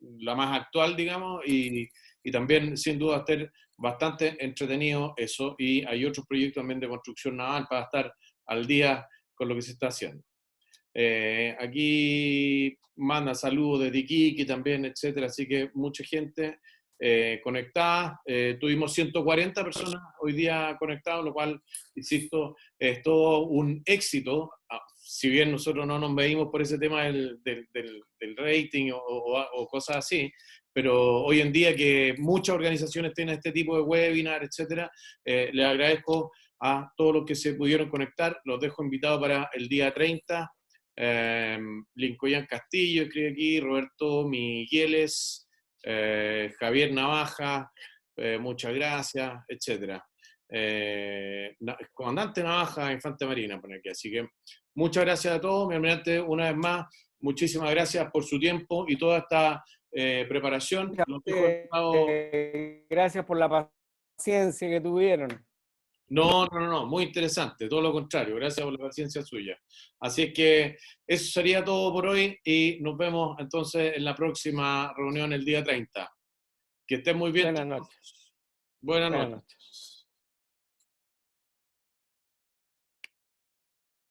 Speaker 1: la más actual, digamos, y también sin duda estar bastante entretenido eso, y hay otros proyectos también de construcción naval para estar al día con lo que se está haciendo. Aquí manda saludos desde Iquique también, etcétera, así que mucha gente conectada. Tuvimos 140 personas hoy día conectadas, lo cual, insisto, es todo un éxito. Si bien nosotros no nos medimos por ese tema del rating o cosas así, pero hoy en día que muchas organizaciones tienen este tipo de webinar, etcétera, les agradezco a todos los que se pudieron conectar. Los dejo invitados para el día 30. Lincoln Castillo escribe aquí, Roberto Migueles, Javier Navaja, muchas gracias, etcétera. Comandante Navaja, Infante Marina, pone aquí. Así que muchas gracias a todos, mi almirante, una vez más, muchísimas gracias por su tiempo y toda esta preparación.
Speaker 2: Gracias por la paciencia que tuvieron.
Speaker 1: No, muy interesante, todo lo contrario, gracias por la paciencia suya. Así es que eso sería todo por hoy y nos vemos entonces en la próxima reunión el día 30. Que estén muy bien.
Speaker 2: Buenas noches.
Speaker 1: Buenas
Speaker 2: Buenas
Speaker 1: noches.
Speaker 2: noches.